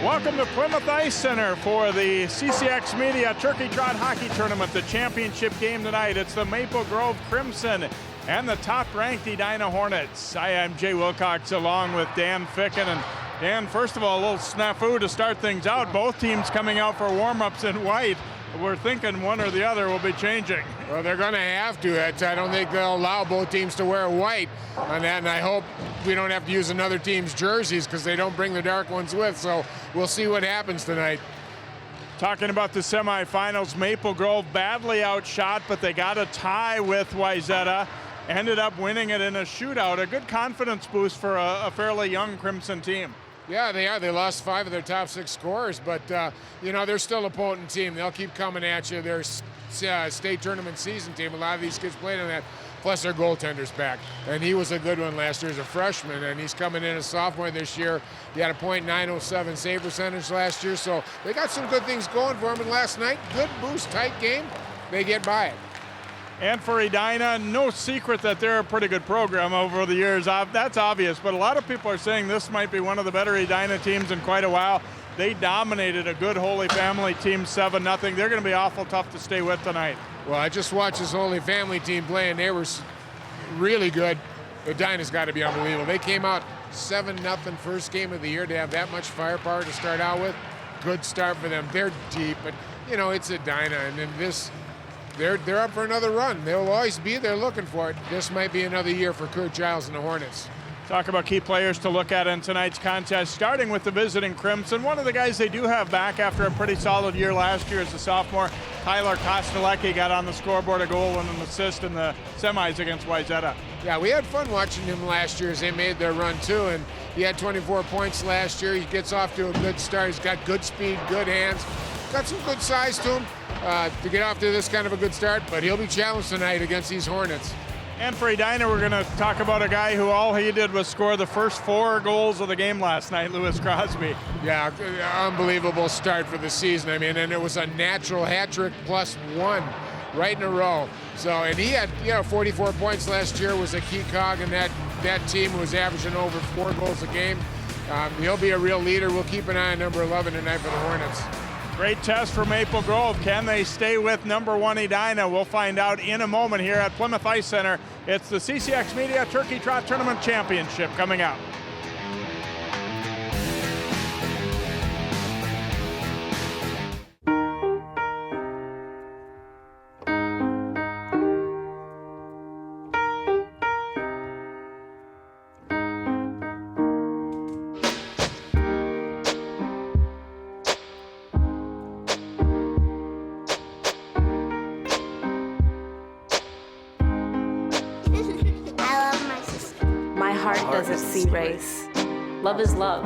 Welcome to Plymouth Ice Center for the CCX Media TurkeyTrot Hockey Tournament, the championship game tonight. It's the Maple Grove Crimson and the top-ranked Edina Hornets. I am Jay Wilcox along with Dan Ficken. And Dan, first of all, a little snafu to start things out. Both teams coming out for warm-ups in white. We're thinking one or the other will be changing. Well, they're going to have to. I don't think they'll allow both teams to wear white on that, and I hope we don't have to use another team's jerseys because they don't bring the dark ones with, so we'll see what happens tonight. Talking about the semifinals, Maple Grove badly outshot, but they got a tie with Wayzata. Ended up winning it in a shootout. A good confidence boost for a fairly young Crimson team. Yeah, they are. They lost 5 of their top 6 scorers, but, they're still a potent team. They'll keep coming at you. They're state tournament season team. A lot of these kids played on that. Plus, their goaltender's back. And he was a good one last year as a freshman, and he's coming in as a sophomore this year. He had a .907 save percentage last year, so they got some good things going for him. And last night, good boost, tight game. They get by it. And for Edina, no secret that they're a pretty good program over the years. That's obvious, but a lot of people are saying this might be one of the better Edina teams in quite a while. They dominated a good Holy Family team 7-0. They're going to be awful tough to stay with tonight. Well, I just watched this Holy Family team play, and they were really good. Edina's got to be unbelievable. They came out 7-0 first game of the year to have that much firepower to start out with. Good start for them. They're deep, but, it's Edina, and then this... They're up for another run. They'll always be there looking for it. This might be another year for Kurt Giles and the Hornets. Talk about key players to look at in tonight's contest, starting with the visiting Crimson. One of the guys they do have back after a pretty solid year last year as a sophomore, Tyler Kostelecki, got on the scoreboard, a goal and an assist in the semis against Wayzata. Yeah, we had fun watching him last year as they made their run too, and he had 24 points last year. He gets off to a good start. He's got good speed, good hands, got some good size to him. To get off to this kind of a good start, but he'll be challenged tonight against these Hornets. And for Edina, we're going to talk about a guy who all he did was score the first 4 goals of the game last night, Lewis Crosby. Yeah, unbelievable start for the season. I mean, and it was a natural hat trick +1 right in a row. So, and he had 44 points last year, was a key cog in that team, was averaging over 4 goals a game. He'll be a real leader. We'll keep an eye on number 11 tonight for the Hornets. Great test for Maple Grove. Can they stay with number 1 Edina? We'll find out in a moment here at Plymouth Ice Center. It's the CCX Media TurkeyTrot Tournament Championship coming out. Doesn't see race. Love is love.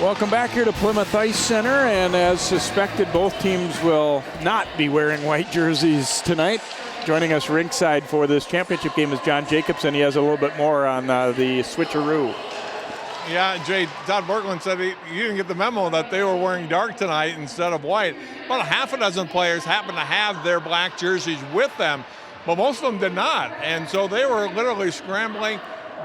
Welcome back here to Plymouth Ice Center, and as suspected, both teams will not be wearing white jerseys tonight. Joining us ringside for this championship game is John Jacobson. He has a little bit more on the switcheroo. Yeah, Jay, Todd Berkland said you didn't get the memo that they were wearing dark tonight instead of white. About a half a dozen players happened to have their black jerseys with them, but most of them did not. And so they were literally scrambling,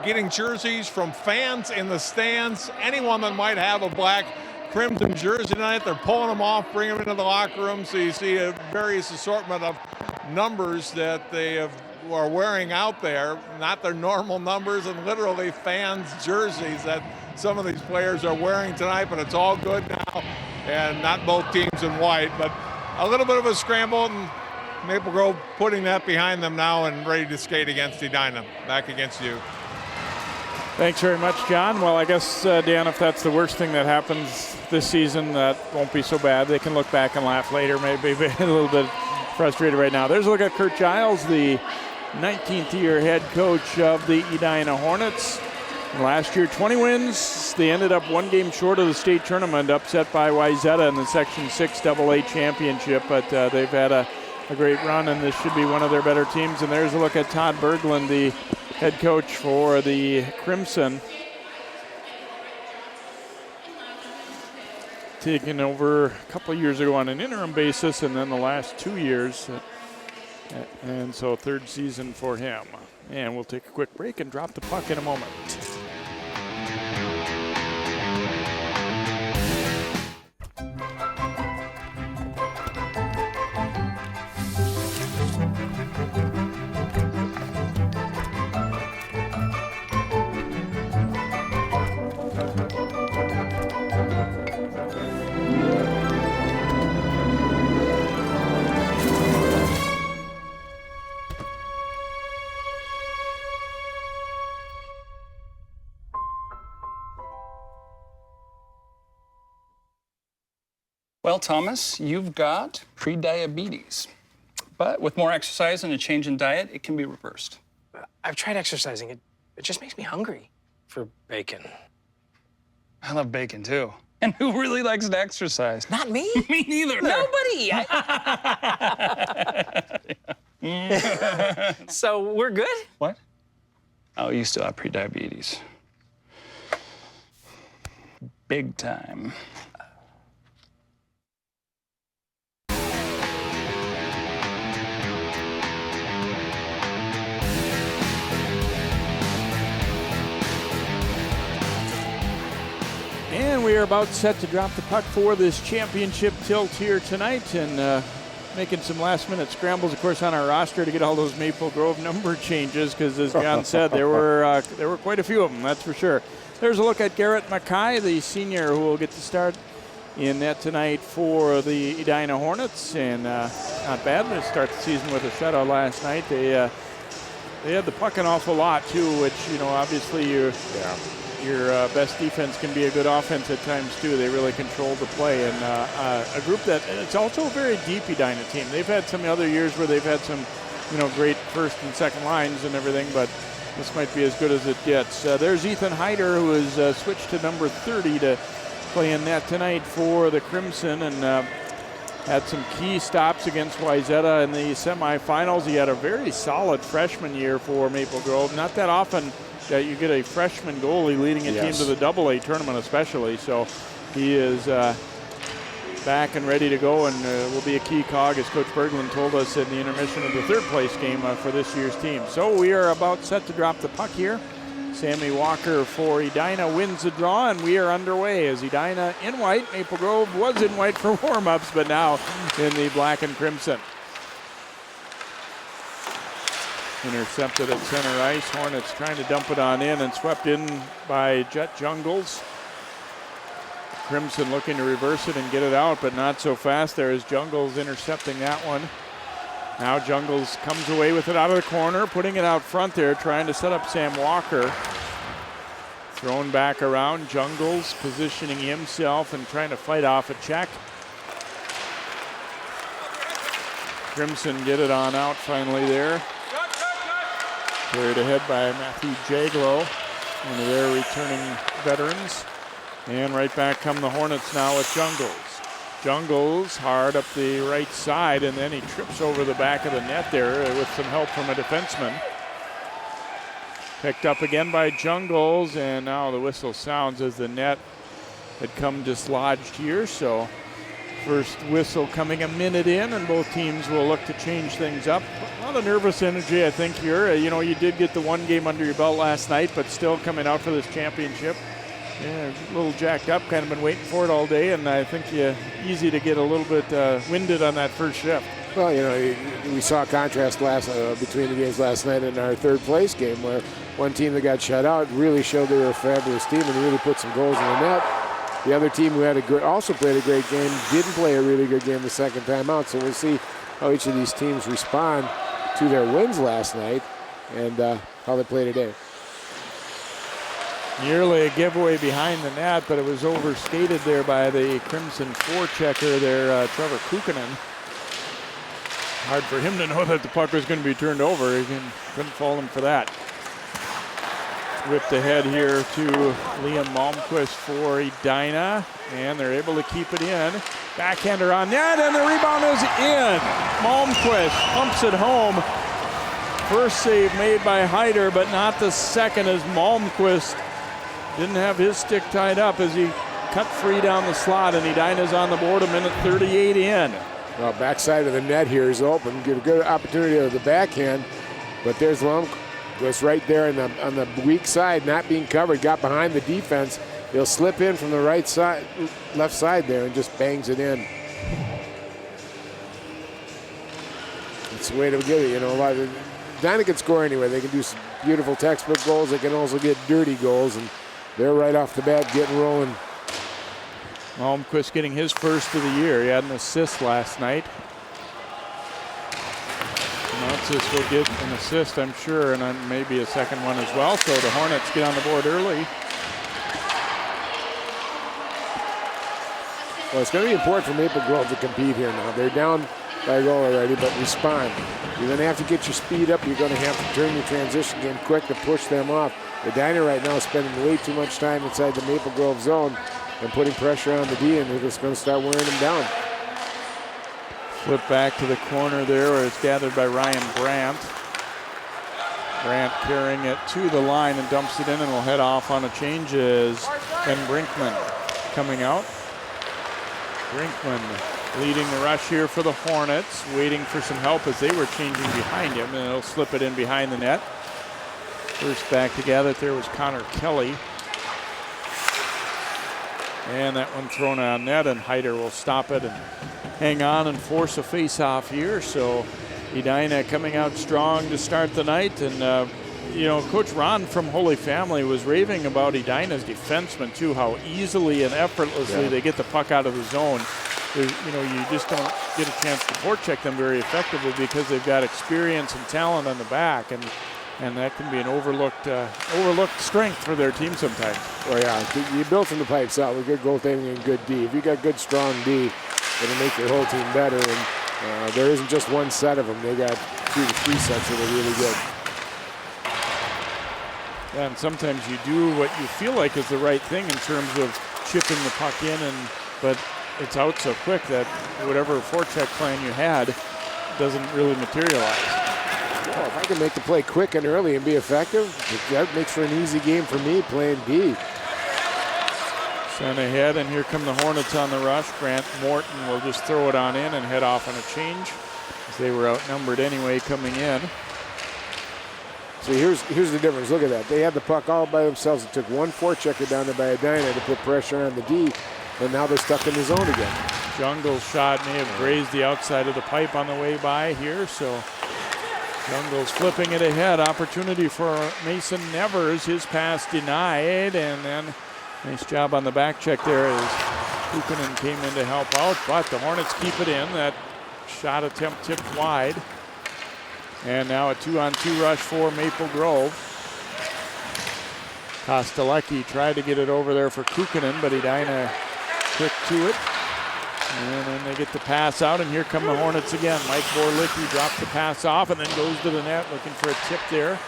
getting jerseys from fans in the stands. Anyone that might have a black Crimson jersey tonight, they're pulling them off, bringing them into the locker room. So you see a various assortment of numbers that they are wearing out there, not their normal numbers, and literally fans' jerseys that some of these players are wearing tonight, but it's all good now, and not both teams in white, but a little bit of a scramble, and Maple Grove putting that behind them now and ready to skate against Edina. Back against you. Thanks very much, John. Well, I guess, Dan, if that's the worst thing that happens this season, that won't be so bad. They can look back and laugh later, maybe a little bit frustrated right now. There's a look at Kurt Giles, the 19th year head coach of the Edina Hornets. Last year, 20 wins. They ended up 1 game short of the state tournament, upset by Wayzata in the Section 6 AA championship, but they've had a great run, and this should be one of their better teams. And there's a look at Todd Berglund, the head coach for the Crimson. Taken over a couple of years ago on an interim basis, and then the last 2 years And so third season for him. And we'll take a quick break and drop the puck in a moment. Well, Thomas, you've got pre-diabetes. But with more exercise and a change in diet, it can be reversed. I've tried exercising. It just makes me hungry for bacon. I love bacon, too. And who really likes to exercise? Not me. Me neither. Nobody. So we're good? What? Oh, you still have pre-diabetes. Big time. And we are about set to drop the puck for this championship tilt here tonight, and making some last-minute scrambles, of course, on our roster to get all those Maple Grove number changes, because as John said, there were quite a few of them, that's for sure. There's a look at Garrett Mackay, the senior, who will get to start in net tonight for the Edina Hornets, and not bad to start the season with a shutout last night. They had the puck an awful lot too, which, you know, obviously your best defense can be a good offense at times too. They really controlled the play, and a group that it's also a very deep Edina team. They've had some other years where they've had some, you know, great first and second lines and everything, but this might be as good as it gets. There's Ethan Hyder, who has switched to number 30 to play in net tonight for the Crimson, and had some key stops against Wayzata in the semifinals. He had a very solid freshman year for Maple Grove. Not that often that you get a freshman goalie leading a team to the AA tournament especially. So he is back and ready to go, and will be a key cog, as Coach Berglund told us in the intermission of the third place game for this year's team. So we are about set to drop the puck here. Sammy Walker for Edina wins the draw, and we are underway as Edina in white. Maple Grove was in white for warm-ups, but now in the black and crimson. Intercepted at center ice. Hornets trying to dump it on in, and swept in by Jet Jungles. Crimson looking to reverse it and get it out, but not so fast. There is Jungles intercepting that one. Now Jungles comes away with it out of the corner, putting it out front there, trying to set up Sam Walker. Thrown back around, Jungles positioning himself and trying to fight off a check. Crimson get it on out finally there. Carried ahead by Matthew Jaglow, one of their returning veterans. And right back come the Hornets now with Jungles. Jungles hard up the right side, and then he trips over the back of the net there with some help from a defenseman. Picked up again by Jungles, and now the whistle sounds as the net had come dislodged here. So first whistle coming a minute in, and both teams will look to change things up. A lot of nervous energy, I think, here. You know, you did get the one game under your belt last night, but still coming out for this championship. Yeah, a little jacked up, kind of been waiting for it all day, and I think easy to get a little bit winded on that first shift. Well, you know, we saw a contrast between the games last night in our third place game, where one team that got shut out really showed they were a fabulous team and really put some goals in the net. The other team who had also played a great game didn't play a really good game the second time out, so we'll see how each of these teams respond to their wins last night and how they play today. Nearly a giveaway behind the net, but it was overskated there by the Crimson forechecker there, Trevor Kukkonen. Hard for him to know that the puck was going to be turned over. He couldn't fault him for that. Whipped ahead here to Liam Malmquist for Edina, and they're able to keep it in. Backhander on net, and the rebound is in. Malmquist pumps it home. First save made by Hyder, but not the second, as Malmquist didn't have his stick tied up as he cut free down the slot, and Edina's on the board a minute 38 in. Well, backside of the net here is open. Get a good opportunity of the backhand, but there's Lum. Goes right there on the weak side, not being covered. Got behind the defense. He'll slip in from the right side, left side there, and just bangs it in. It's the way to get it. You know, Edina can score anyway. They can do some beautiful textbook goals. They can also get dirty goals, and they're right off the bat getting rolling. Malmquist getting his first of the year. He had an assist last night. Mountis will get an assist, I'm sure, and then maybe a second one as well. So the Hornets get on the board early. Well, it's going to be important for Maple Grove to compete here now. They're down by a goal already, but respond. You're going to have to get your speed up. You're going to have to turn your transition game quick to push them off. Edina right now is spending way too much time inside the Maple Grove zone and putting pressure on the D, and they're just going to start wearing them down. Flip back to the corner there where it's gathered by Ryan Brandt. Brandt carrying it to the line and dumps it in, and will head off on a change as Ben Brinkman coming out. Brinkman leading the rush here for the Hornets, waiting for some help as they were changing behind him, and he'll slip it in behind the net. First back to gather it there was Connor Kelly. And that one thrown on net, and Heider will stop it and hang on and force a face-off here. So Edina coming out strong to start the night. And, you know, Coach Ron from Holy Family was raving about Edina's defensemen, too, how easily and effortlessly they get the puck out of the zone. You know, you just don't get a chance to forecheck them very effectively because they've got experience and talent on the back. And that can be an overlooked strength for their team sometimes. Well, yeah, you built from the pipes out with good goaltending and good D. If you got good, strong D, it'll make your whole team better. And there isn't just one set of them. They got 2 to 3 sets that are really good. Yeah, and sometimes you do what you feel like is the right thing in terms of chipping the puck in, but it's out so quick that whatever forecheck plan you had doesn't really materialize. Well, if I can make the play quick and early and be effective, that makes for an easy game for me playing D. Sent ahead, and here come the Hornets on the rush. Grant Morton will just throw it on in and head off on a change, as they were outnumbered anyway coming in. So here's the difference. Look at that. They had the puck all by themselves. It took one forechecker down there by Edina to put pressure on the D, and now they're stuck in the zone again. Jungle's shot may have grazed the outside of the pipe on the way by here, so Jungle's flipping it ahead. Opportunity for Mason Nevers. His pass denied, and then nice job on the back check there as Kukkonen came in to help out, but the Hornets keep it in. That shot attempt tipped wide. And now a 2-on-2 rush for Maple Grove. Kostelecki tried to get it over there for Kukkonen, but Edina quick to it. And then they get the pass out, and here come the Hornets again. Mike Borlicki drops the pass off and then goes to the net looking for a tip there.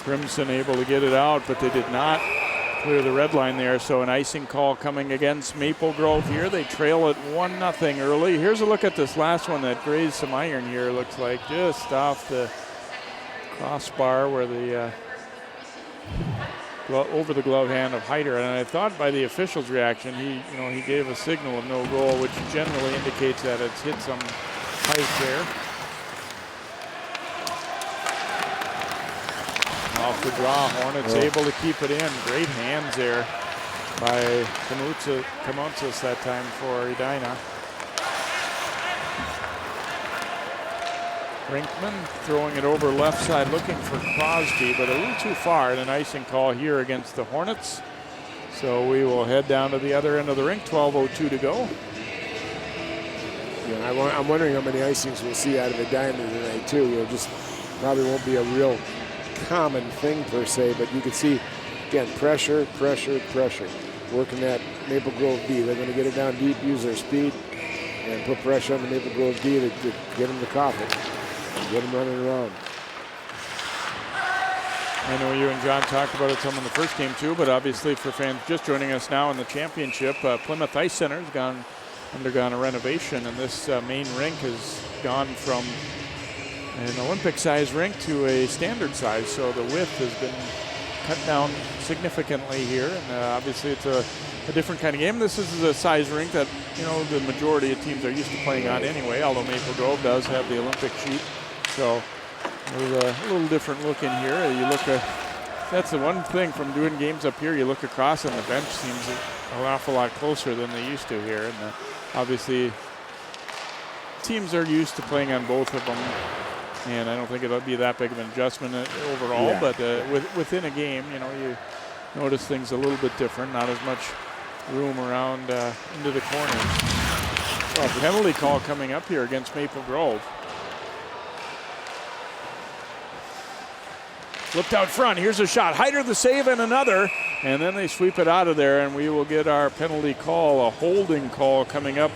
Crimson able to get it out, but they did not clear the red line there. So an icing call coming against Maple Grove here. They trail it 1-0 early. Here's a look at this last one that grazed some iron here. Looks like just off the crossbar where the over the glove hand of Heider. And I thought by the official's reaction, he gave a signal of no goal, which generally indicates that it's hit some pipe there. Off the draw, Hornets able to keep it in. Great hands there by Kamoutsis that time for Edina. Brinkman throwing it over left side looking for Crosby, but a little too far, and an icing call here against the Hornets. So we will head down to the other end of the rink, 12:02 to go. Yeah, I'm wondering how many icings we'll see out of Edina tonight too. It just probably won't be a real common thing per se, but you can see, again, pressure, working that Maple Grove D. They're going to get it down deep, use their speed, and put pressure on the Maple Grove D to get them to cough it, and get them running around. I know you and John talked about it some in the first game too, but obviously for fans just joining us now in the championship, Plymouth Ice Center has undergone a renovation, and this main rink has gone from an Olympic size rink to a standard size, so the width has been cut down significantly here, and obviously it's a different kind of game. This is a size rink that, you know, the majority of teams are used to playing on anyway, although Maple Grove does have the Olympic sheet. So there's a little different look in here. You look at, that's the one thing from doing games up here, you look across and the bench seems an awful lot closer than they used to here. And obviously teams are used to playing on both of them, and I don't think it'll be that big of an adjustment overall, but within a game, you know, you notice things a little bit different, not as much room around into the corners. Well, penalty call coming up here against Maple Grove. Flipped out front, here's a shot. Hyder the save and another, and then they sweep it out of there, and we will get our penalty call, a holding call coming up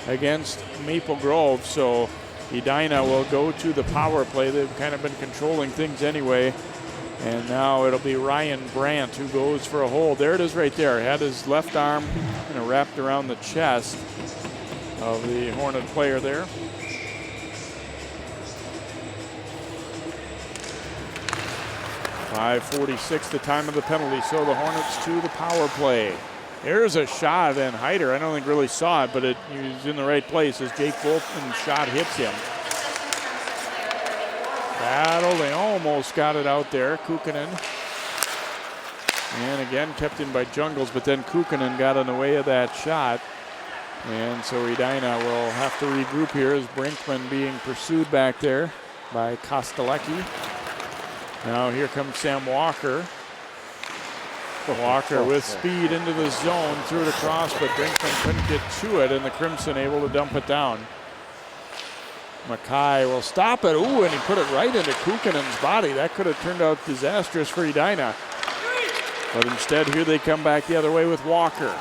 against Maple Grove. So Edina will go to the power play. They've kind of been controlling things anyway. And now it'll be Ryan Brandt who goes for a hold. There it is right there. Had his left arm kind of wrapped around the chest of the Hornet player there. .546 the time of the penalty, so the Hornets to the power play. There's a shot, and Hyder, I don't think really saw it, but he was in the right place as Jake Bolton's shot hits him. Battle, they almost got it out there. Kukkonen. And again, kept in by Jungles, but then Kukkonen got in the way of that shot. And so Edina will have to regroup here as Brinkman being pursued back there by Kostelecki. Now here comes Sam Walker. Walker with speed into the zone, threw it across, but Brinkman couldn't get to it, and the Crimson able to dump it down. Mackay will stop it. Ooh, and he put it right into Kukkonen's body. That could have turned out disastrous for Edina. But instead, here they come back the other way with Walker.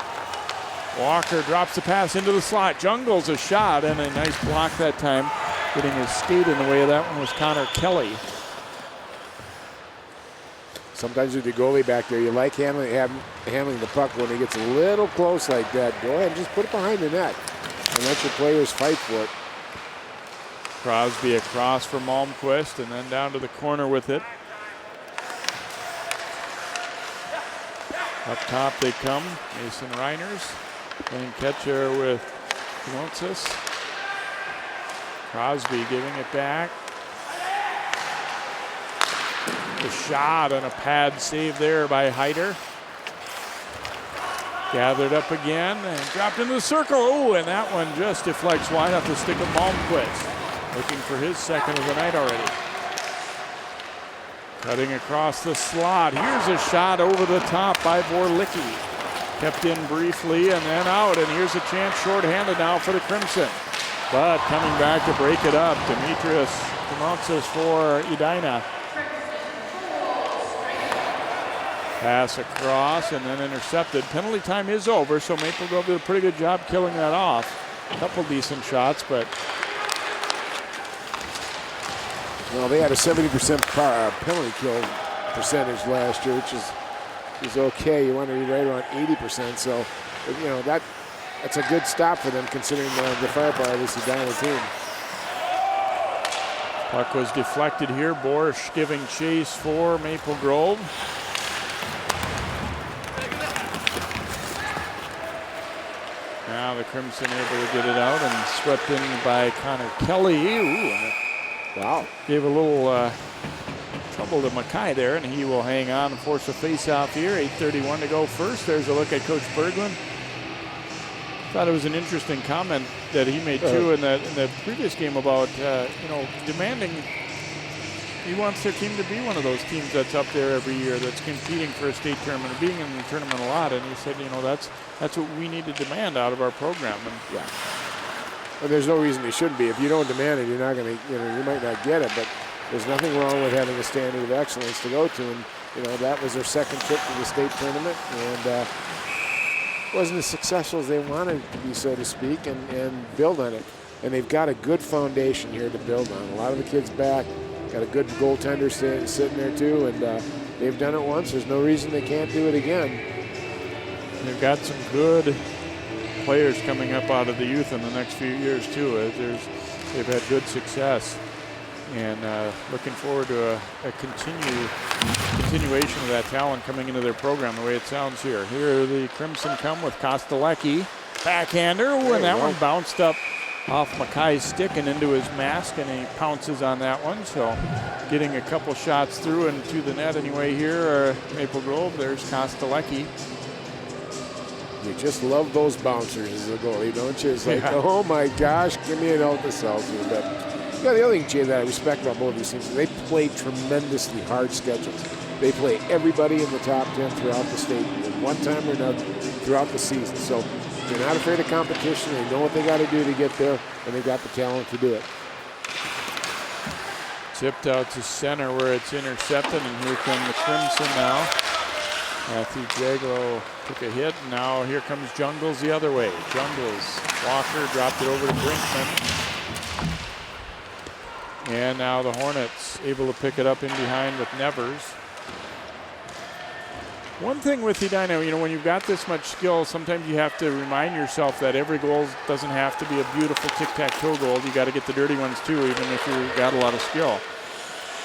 Walker drops the pass into the slot. Jungles a shot, and a nice block that time. Getting his skate in the way of that one was Connor Kelly. Sometimes with the goalie back there, you like handling the puck when he gets a little close like that. Go ahead and just put it behind the net and let your players fight for it. Crosby across for Malmquist and then down to the corner with it. Up top they come. Mason Reiners playing catcher with Knotsis. Crosby giving it back. A shot and a pad save there by Hyder. Gathered up again and dropped into the circle. Oh, and that one just deflects wide off the stick of Malmquist. Looking for his second of the night already. Cutting across the slot. Here's a shot over the top by Vorlicki. Kept in briefly and then out. And here's a chance shorthanded now for the Crimson. But coming back to break it up, Demetrius Knotsis for Edina. Pass across and then intercepted. Penalty time is over, so Maple Grove did a pretty good job killing that off. A couple decent shots, but... Well, they had a 70% penalty kill percentage last year, which is okay. You want to be right around 80%, so, you know, that's a good stop for them considering the firepower of this Edina team. Puck was deflected here. Borsch giving chase for Maple Grove. Now the Crimson able to get it out and swept in by Connor Kelly. Ooh, wow. Gave a little trouble to Mackay there, and he will hang on and force a face-off here. 8:31 to go first. There's a look at Coach Berglund. Thought it was an interesting comment that he made too in the previous game about you know, demanding. He wants their team to be one of those teams that's up there every year, that's competing for a state tournament, being in the tournament a lot. And he said, you know, that's what we need to demand out of our program. And yeah. Well, there's no reason they shouldn't be. If you don't demand it, you're not going to, you know, you might not get it. But there's nothing wrong with having a standard of excellence to go to. And, you know, that was their second trip to the state tournament. And wasn't as successful as they wanted to be, so to speak, and build on it. And they've got a good foundation here to build on. A lot of the kids back. Got a good goaltender sitting there too, and they've done it once. There's no reason they can't do it again. They've got some good players coming up out of the youth in the next few years too. They've had good success. And looking forward to a continuation of that talent coming into their program the way it sounds here. Here the Crimson come with Kostelecki. Backhander, and that one bounced up off Mackay's stick and into his mask, and he pounces on that one. So getting a couple shots through and to the net anyway here. Maple Grove, there's Kostelecki. You just love those bouncers as a goalie, don't you? It's like, oh my gosh, give me an Alka-Seltzer. But the other thing, Jay, that I respect about both these teams, they play tremendously hard schedules. They play everybody in the top 10 throughout the state at one time or another throughout the season. So they're not afraid of competition. They know what they got to do to get there, and they got the talent to do it. Tipped out to center where it's intercepted, and here come the Crimson now. Matthew Jaglow took a hit, and now here comes Jungles the other way. Jungles, Walker dropped it over to Brinkman. And now the Hornets able to pick it up in behind with Nevers. One thing with Edina, you know, when you've got this much skill, sometimes you have to remind yourself that every goal doesn't have to be a beautiful tic-tac-toe goal. You got to get the dirty ones too, even if you've got a lot of skill.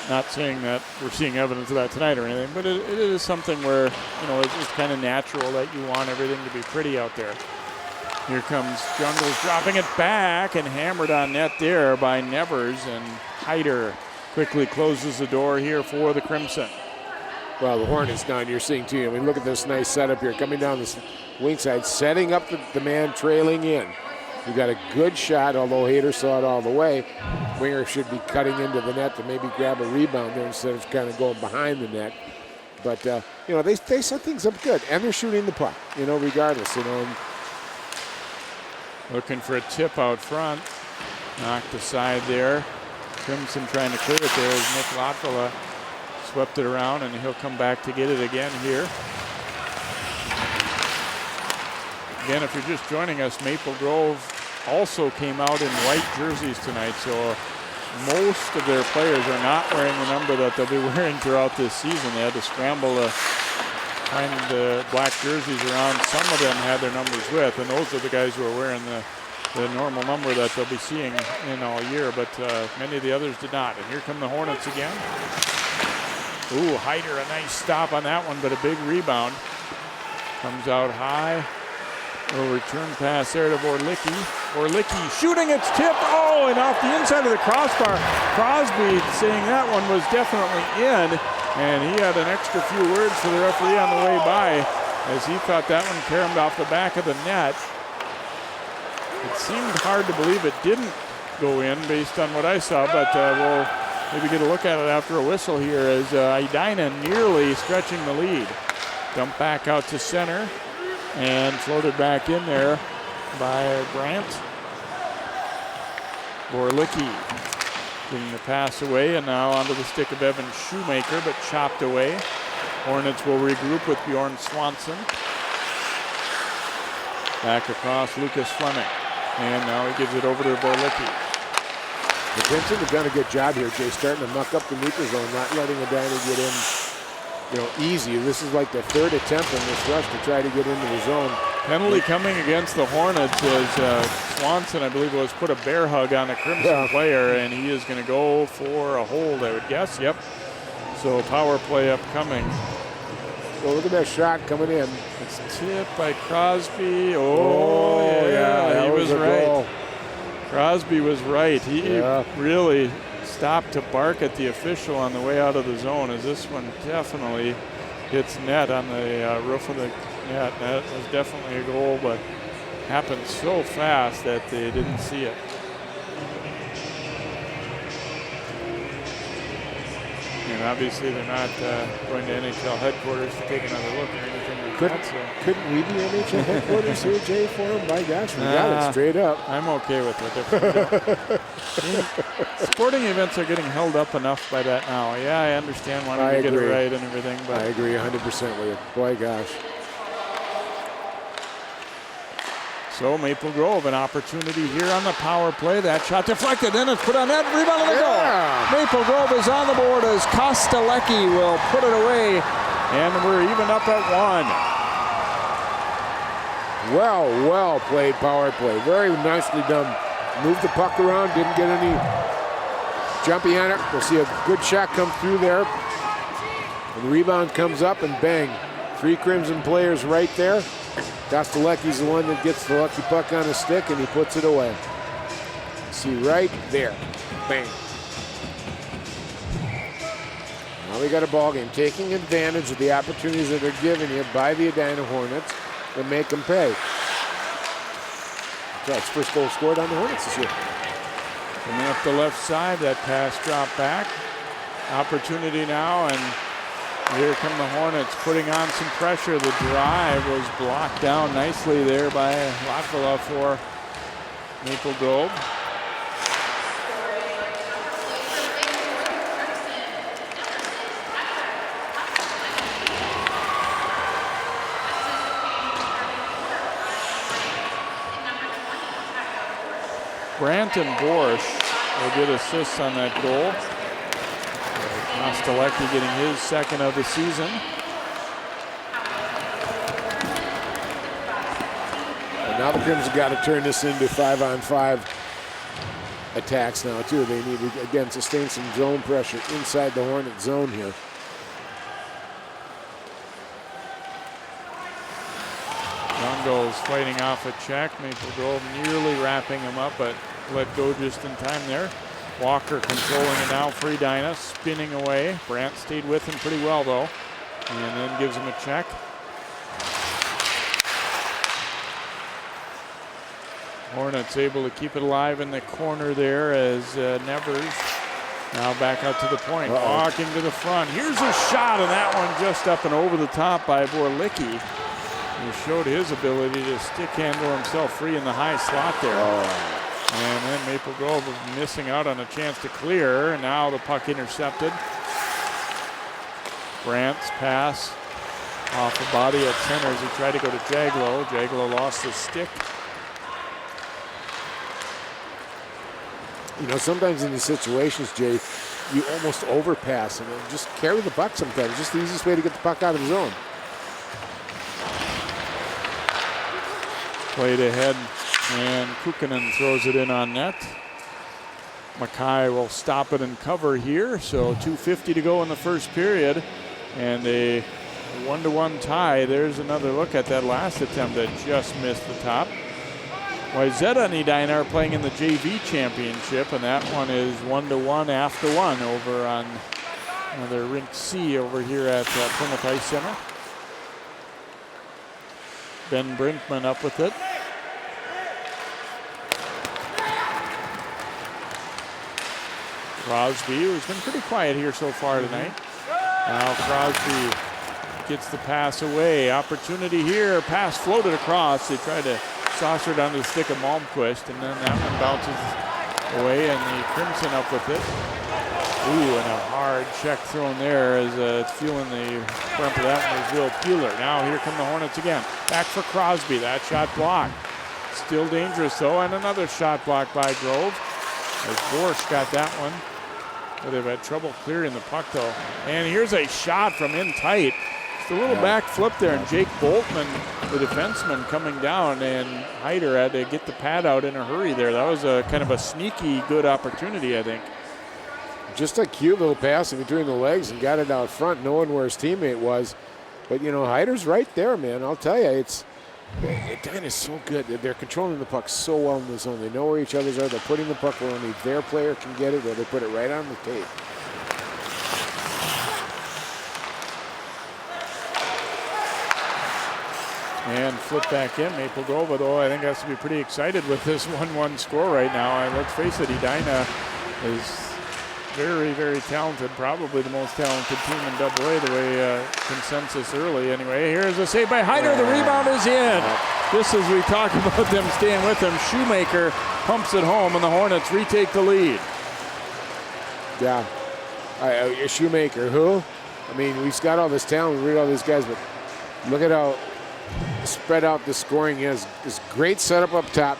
Not saying that we're seeing evidence of that tonight or anything, but it is something where, you know, it's kind of natural that you want everything to be pretty out there. Here comes Jungles dropping it back and hammered on net there by Nevers, and Hyder quickly closes the door here for the Crimson. Well, the Hornets down, you're seeing too. I mean, look at this nice setup here, coming down this wing side, setting up the man trailing in. You got a good shot, although Hayter saw it all the way. Winger should be cutting into the net to maybe grab a rebound there instead of kind of going behind the net. But, you know, they set things up good, and they're shooting the puck, you know, regardless, you know. Looking for a tip out front. Knocked aside there. Crimson trying to clear it there as Nick Latvala swept it around, and he'll come back to get it again here. Again, if you're just joining us, Maple Grove also came out in white jerseys tonight, so most of their players are not wearing the number that they'll be wearing throughout this season. They had to scramble to find the black jerseys around. Some of them had their numbers with, and those are the guys who are wearing the normal number that they'll be seeing in all year, but many of the others did not. And here come the Hornets again. Ooh, Hyder, a nice stop on that one, but a big rebound. Comes out high. A return pass there to Vorlicki. Vorlicki shooting, it's tipped. Oh, and off the inside of the crossbar. Crosby saying that one was definitely in, and he had an extra few words for the referee on the way by as he thought that one caromed off the back of the net. It seemed hard to believe it didn't go in based on what I saw, but we'll maybe get a look at it after a whistle here as Edina nearly stretching the lead. Dump back out to center and floated back in there by Brandt. Vorlicki getting the pass away, and now onto the stick of Evan Shoemaker, but chopped away. Hornets will regroup with Bjorn Swanson. Back across Lucas Fleming. And now he gives it over to Vorlicki. The Crimson have done a good job here, Jay, starting to muck up the neutral zone, not letting Edina get in, you know, easy. This is like the third attempt in this rush to try to get into the zone. Penalty coming against the Hornets as Swanson, I believe, was put a bear hug on a Crimson player, and he is going to go for a hold, I would guess. Yep. So power play upcoming. So look at that shot coming in. It's tipped by Crosby. Oh yeah, he was right. Goal. Crosby was right. He really stopped to bark at the official on the way out of the zone, as this one definitely hits net on the roof of the net. That was definitely a goal, but happened so fast that they didn't see it. And obviously they're not going to NHL headquarters to take another look or anything like that. So. Couldn't we be NHL headquarters here, Jay, for him? My gosh, we got it straight up. I'm okay with it. Sporting events are getting held up enough by that now. Yeah, I understand wanting to get it right and everything. But I agree 100% with you. Boy, gosh. So Maple Grove, an opportunity here on the power play. That shot deflected, then it's put on net, rebound on the goal. Maple Grove is on the board as Kostelecki will put it away, and we're even up at 1. Well played power play. Very nicely done. Moved the puck around, didn't get any Jumping on it. We'll see a good shot come through there. And the rebound comes up and bang. 3 Crimson players right there. Kostelecki's the one that gets the lucky puck on the stick and he puts it away. See right there. Bang. Now we got a ball game. Taking advantage of the opportunities that are given you by the Edina Hornets and make them pay. That's first goal scored on the Hornets this year. Coming up the left side, that pass dropped back. Opportunity now, and here come the Hornets putting on some pressure. The drive was blocked down nicely there by Latvala for Maple Grove. Branton Borsch will get assists on that goal. Kostelecki getting his second of the season. And now the Crimson got to turn this into 5-on-5 attacks now too. They need to again sustain some zone pressure inside the Hornet zone here. Youngles fighting off a check. Maple Grove nearly wrapping him up, but let go just in time there. Walker controlling it now for Edina, spinning away. Brandt stayed with him pretty well though, and then gives him a check. Hornets able to keep it alive in the corner there as Nevers now back out to the point. Walking to the front. Here's a shot, and that one just up and over the top by Borlicki. He showed his ability to stick handle himself free in the high slot there. And then Maple Grove missing out on a chance to clear. And now the puck intercepted. Brandt's pass off the body at center as he tried to go to Jaglow. Jaglow lost his stick. You know, sometimes in these situations, Jay, you almost overpass and then just carry the puck sometimes. Just the easiest way to get the puck out of the zone. Played ahead, and Kukkonen throws it in on net. Mackay will stop it and cover here, so 2:50 to go in the first period, and a 1-1 tie. There's another look at that last attempt that just missed the top. Wayzata and Edina are playing in the JV championship, and that one is 1-1 after one over on the Rink C over here at Plymouth Ice Center. Ben Brinkman up with it. Crosby, who's been pretty quiet here so far tonight. Now Crosby gets the pass away. Opportunity here. Pass floated across. They tried to saucer it onto the stick of Malmquist, and then that one bounces away, and the Crimson up with it. Ooh, and a hard check thrown there as it's feeling the front of that one is Will Peeler. Now here come the Hornets again. Back for Crosby. That shot blocked. Still dangerous though, and another shot blocked by Grove. As Borsch got that one. But they've had trouble clearing the puck though. And here's a shot from in tight. Just a little back flip there, and Jake Boltman, the defenseman, coming down, and Heider had to get the pad out in a hurry there. That was a kind of a sneaky good opportunity, I think. Just a cute little pass in between the legs and got it out front, knowing where his teammate was. But, you know, Heider's right there, man. I'll tell you, Edina's so good. They're controlling the puck so well in the zone. They know where each other's are. They're putting the puck where only their player can get it, or they put it right on the tape. And flip back in. Maple Grove, though, I think has to be pretty excited with this 1-1 score right now. And let's face it, Edina is very, very talented, probably the most talented team in AA, the way consensus early. Anyway, here's a save by Heider. The rebound is in. Just as we talk about them staying with them, Shoemaker pumps it home, and the Hornets retake the lead. Yeah. Shoemaker, who? I mean, we've got all this talent, we read all these guys, but look at how spread out the scoring is. This great setup up top.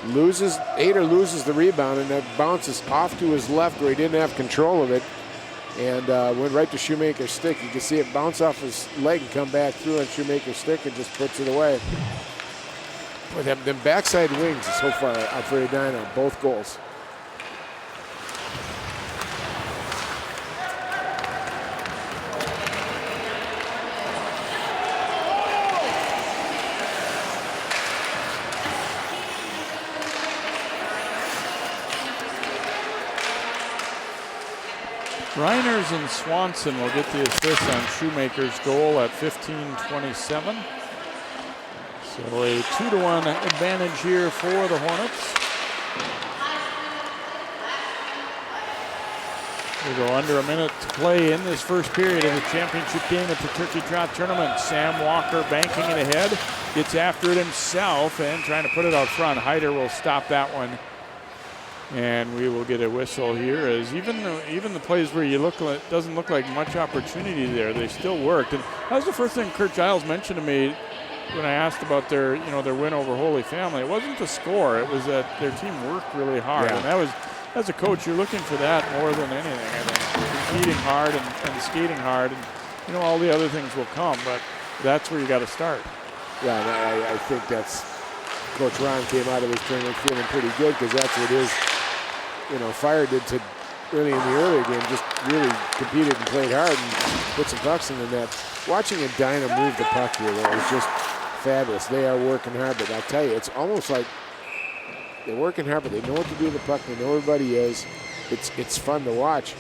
Heider loses the rebound, and that bounces off to his left where he didn't have control of it, and went right to Shoemaker's stick. You can see it bounce off his leg and come back through on Shoemaker's stick and just puts it away. But them backside wings so far for Edina, both goals. Reiners and Swanson will get the assist on Shoemaker's goal at 15:27. So a 2-1 advantage here for the Hornets. We go under a minute to play in this first period of the championship game at the TurkeyTrot tournament. Sam Walker banking it ahead, gets after it himself and trying to put it out front. Hyder will stop that one. And we will get a whistle here, as even the plays where you look like, doesn't look like much opportunity there, they still worked. And that was the first thing Kurt Giles mentioned to me when I asked about their win over Holy Family. It wasn't the score; it was that their team worked really hard. Yeah. And that was, as a coach, you're looking for that more than anything. I think competing hard and skating hard, and all the other things will come. But that's where you got to start. Yeah, and I think that's Coach Ron came out of his tournament feeling pretty good, because that's what his Fire did to early in the earlier game. Just really competed and played hard and put some pucks in the net. Watching Edina move the puck here, though, was just fabulous. They are working hard, but I'll tell you, it's almost like they're working hard, but they know what to do with the puck. They know everybody is. It's fun to watch.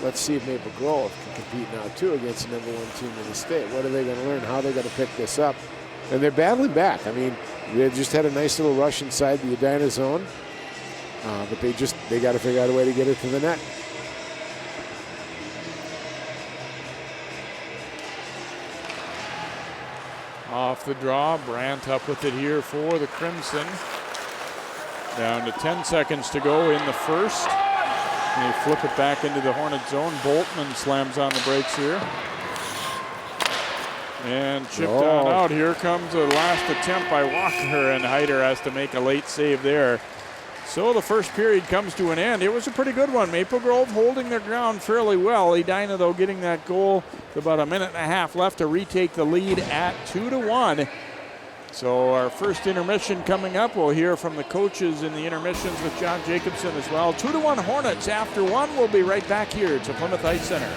Let's see if Maple Grove can compete now, too, against the #1 team in the state. What are they going to learn? How are they going to pick this up? And they're battling back. I mean, they just had a nice little rush inside the Edina zone. But they got to figure out a way to get it to the net. Off the draw, Brandt up with it here for the Crimson. Down to 10 seconds to go in the first. And they flip it back into the Hornet zone. Boltman slams on the brakes here. And chipped on out. Here comes the last attempt by Walker, and Hyder has to make a late save there. So the first period comes to an end. It was a pretty good one. Maple Grove holding their ground fairly well. Edina, though, getting that goal with about a minute and a half left to retake the lead at 2-1. So our first intermission coming up. We'll hear from the coaches in the intermissions with John Jacobson as well. 2-1 Hornets after one. We'll be right back here to Plymouth Ice Center.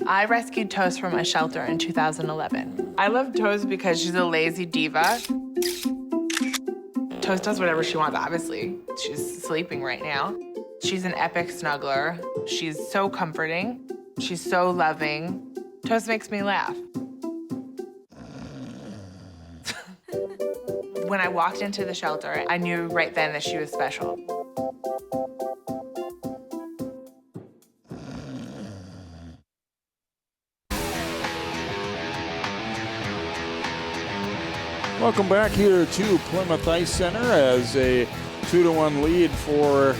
I rescued Toast from a shelter in 2011. I love Toast because she's a lazy diva. Toast does whatever she wants, obviously. She's sleeping right now. She's an epic snuggler. She's so comforting. She's so loving. Toast makes me laugh. When I walked into the shelter, I knew right then that she was special. Welcome back here to Plymouth Ice Center as a 2-1 lead for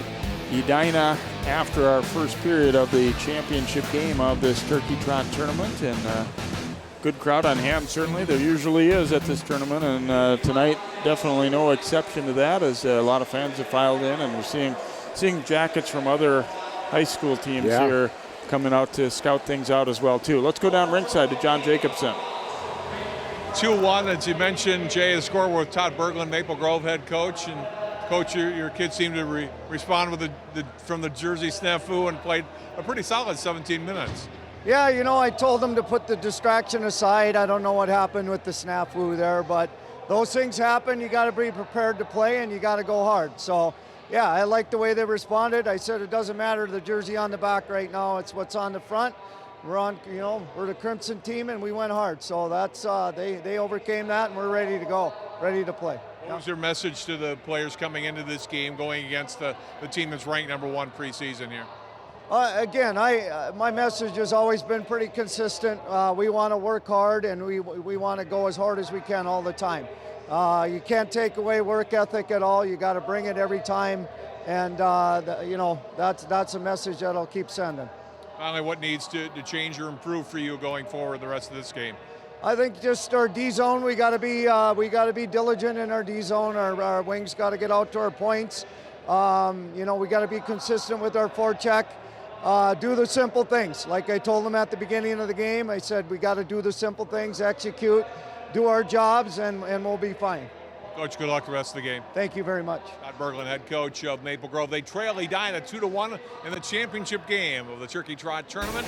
Edina after our first period of the championship game of this TurkeyTrot tournament. And good crowd on hand, certainly. There usually is at this tournament, and tonight definitely no exception to that, as a lot of fans have filed in, and we're seeing jackets from other high school teams here coming out to scout things out as well, too. Let's go down ringside to John Jacobson. 2-1, as you mentioned, Jay, the score with Todd Berglund, Maple Grove head coach. And coach, your kids seemed to respond with from the Jersey snafu and played a pretty solid 17 minutes. Yeah, I told them to put the distraction aside. I don't know what happened with the snafu there, but those things happen. You got to be prepared to play, and you got to go hard. So, yeah, I like the way they responded. I said it doesn't matter the jersey on the back right now. It's what's on the front. We're on, we're the Crimson team, and we went hard. So that's they overcame that, and we're ready to go, ready to play. What was your message to the players coming into this game, going against the team that's ranked #1 preseason here? Again, my message has always been pretty consistent. We want to work hard, and we want to go as hard as we can all the time. You can't take away work ethic at all. You got to bring it every time, and that's a message that I'll keep sending. Finally, what needs to change or improve for you going forward the rest of this game? I think just our D zone. We got to be diligent in our D zone. Our wings got to get out to our points. We got to be consistent with our forecheck. Do the simple things. Like I told them at the beginning of the game, I said we got to do the simple things, execute, do our jobs, and we'll be fine. Coach, good luck the rest of the game. Thank you very much. Todd Berglund, head coach of Maple Grove. They trail Edina 2-1 in the championship game of the TurkeyTrot tournament.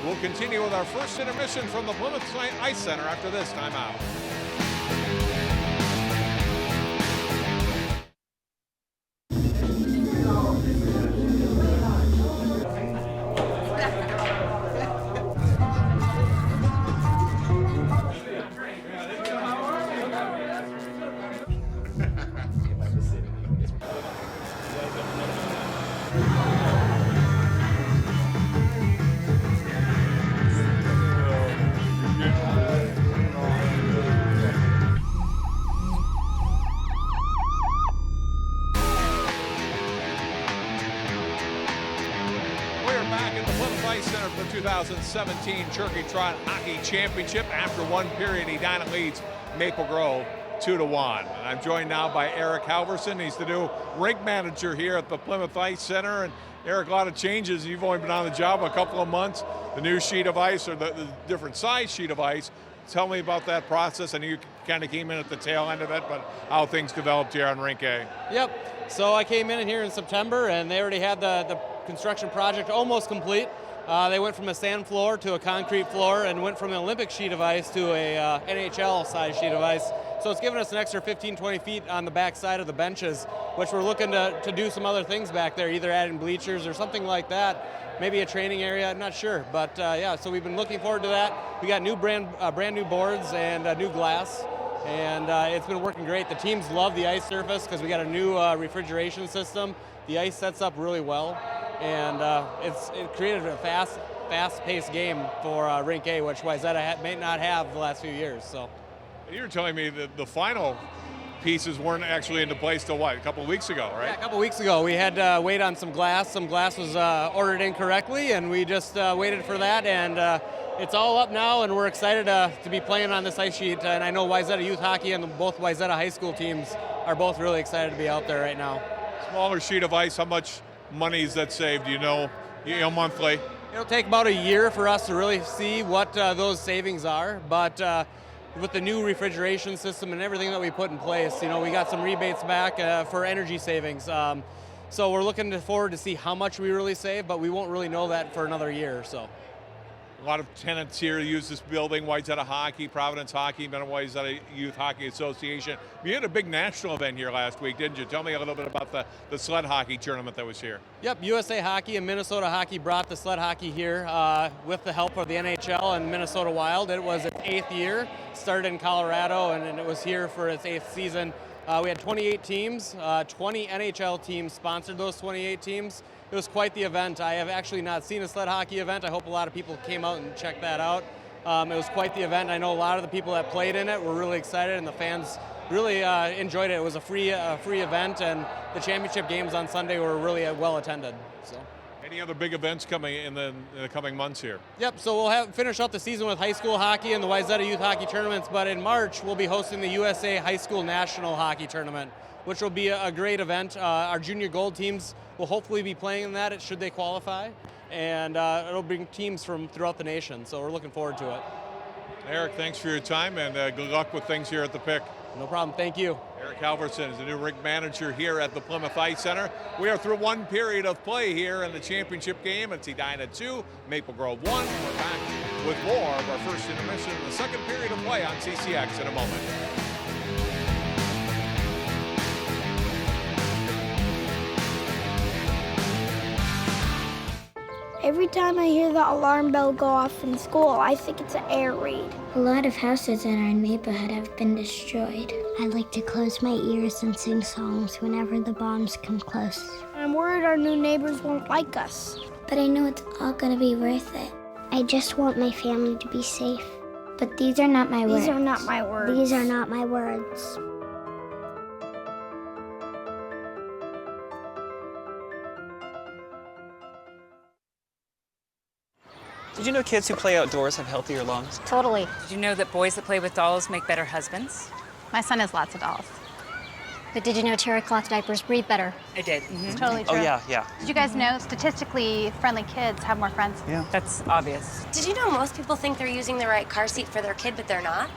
We'll continue with our first intermission from the Plymouth Ice Center after this timeout. 2017 TurkeyTrot Hockey Championship. After one period, Edina leads Maple Grove 2-1. And I'm joined now by Eric Halverson. He's the new rink manager here at the Plymouth Ice Center. And Eric, a lot of changes. You've only been on the job a couple of months. The new sheet of ice, or the different size sheet of ice. Tell me about that process. I know you kind of came in at the tail end of it, but how things developed here on Rink A. Yep. So I came in here in September, and they already had the construction project almost complete. They went from a sand floor to a concrete floor and went from an Olympic sheet of ice to a NHL size sheet of ice. So it's given us an extra 15, 20 feet on the back side of the benches, which we're looking to do some other things back there, either adding bleachers or something like that. Maybe a training area, I'm not sure. But yeah, so we've been looking forward to that. We got new brand new boards and new glass. And it's been working great. The teams love the ice surface because we got a new refrigeration system. The ice sets up really well. And it created a fast-paced game for Rink A, which Wayzata may not have the last few years. So, you were telling me that the final pieces weren't actually into place till what, a couple of weeks ago, right? Yeah, a couple of weeks ago. We had to wait on some glass. Some glass was ordered incorrectly, and we just waited for that. And it's all up now, and we're excited to be playing on this ice sheet. And I know Wayzata Youth Hockey and both Wayzata High School teams are both really excited to be out there right now. Smaller sheet of ice, how much money is that saved? You know monthly? It'll take about a year for us to really see what those savings are, but with the new refrigeration system and everything that we put in place, we got some rebates back for energy savings. So we're looking forward to see how much we really save, but we won't really know that for another year or so. A lot of tenants here use this building, Wayzata Hockey, Providence Hockey, Minneapolis Youth Hockey Association. You had a big national event here last week, didn't you? Tell me a little bit about the sled hockey tournament that was here. Yep, USA Hockey and Minnesota Hockey brought the sled hockey here with the help of the NHL and Minnesota Wild. It was its 8th year, started in Colorado, and it was here for its 8th season. We had 28 teams, 20 NHL teams sponsored those 28 teams. It was quite the event. I have actually not seen a sled hockey event. I hope a lot of people came out and checked that out. It was quite the event. I know a lot of the people that played in it were really excited, and the fans really enjoyed it. It was a free event, and the championship games on Sunday were really well attended. So. Any other big events coming in the coming months here? Yep, so we'll finish out the season with high school hockey and the Wayzata Youth Hockey tournaments, but in March we'll be hosting the USA High School National Hockey Tournament, which will be a great event. Our junior gold teams will hopefully be playing in that should they qualify, and it'll bring teams from throughout the nation, so we're looking forward to it. Eric, thanks for your time, and good luck with things here at the Pick. No problem, thank you. Eric Halverson is the new rink manager here at the Plymouth Ice Center. We are through one period of play here in the championship game. It's Edina 2, Maple Grove 1. We're back with more of our first intermission in the second period of play on CCX in a moment. Every time I hear the alarm bell go off in school, I think it's an air raid. A lot of houses in our neighborhood have been destroyed. I like to close my ears and sing songs whenever the bombs come close. I'm worried our new neighbors won't like us. But I know it's all gonna be worth it. I just want my family to be safe. But these are not my words. These are not my words. These are not my words. Did you know kids who play outdoors have healthier lungs? Totally. Did you know that boys that play with dolls make better husbands? My son has lots of dolls. But did you know terry cloth diapers breathe better? I did. It's totally true. Oh, yeah. Did you guys know statistically friendly kids have more friends? Yeah. That's obvious. Did you know most people think they're using the right car seat for their kid, but they're not?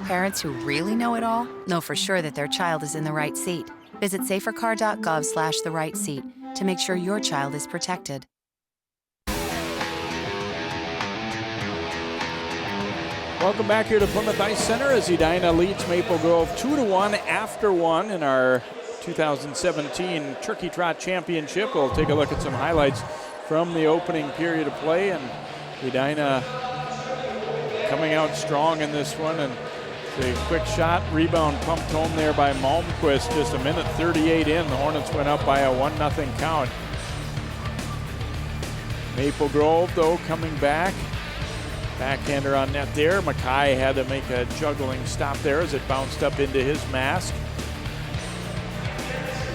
Parents who really know it all know for sure that their child is in the right seat. Visit safercar.gov/the right seat to make sure your child is protected. Welcome back here to Plymouth Ice Center as Edina leads Maple Grove 2-1 after one in our 2017 TurkeyTrot Championship. We'll take a look at some highlights from the opening period of play, and Edina coming out strong in this one, and a quick shot, rebound pumped home there by Malmquist. Just a minute 38 in, the Hornets went up by a 1-0 count. Maple Grove, though, coming back. Backhander on net there. Mackay had to make a juggling stop there as it bounced up into his mask.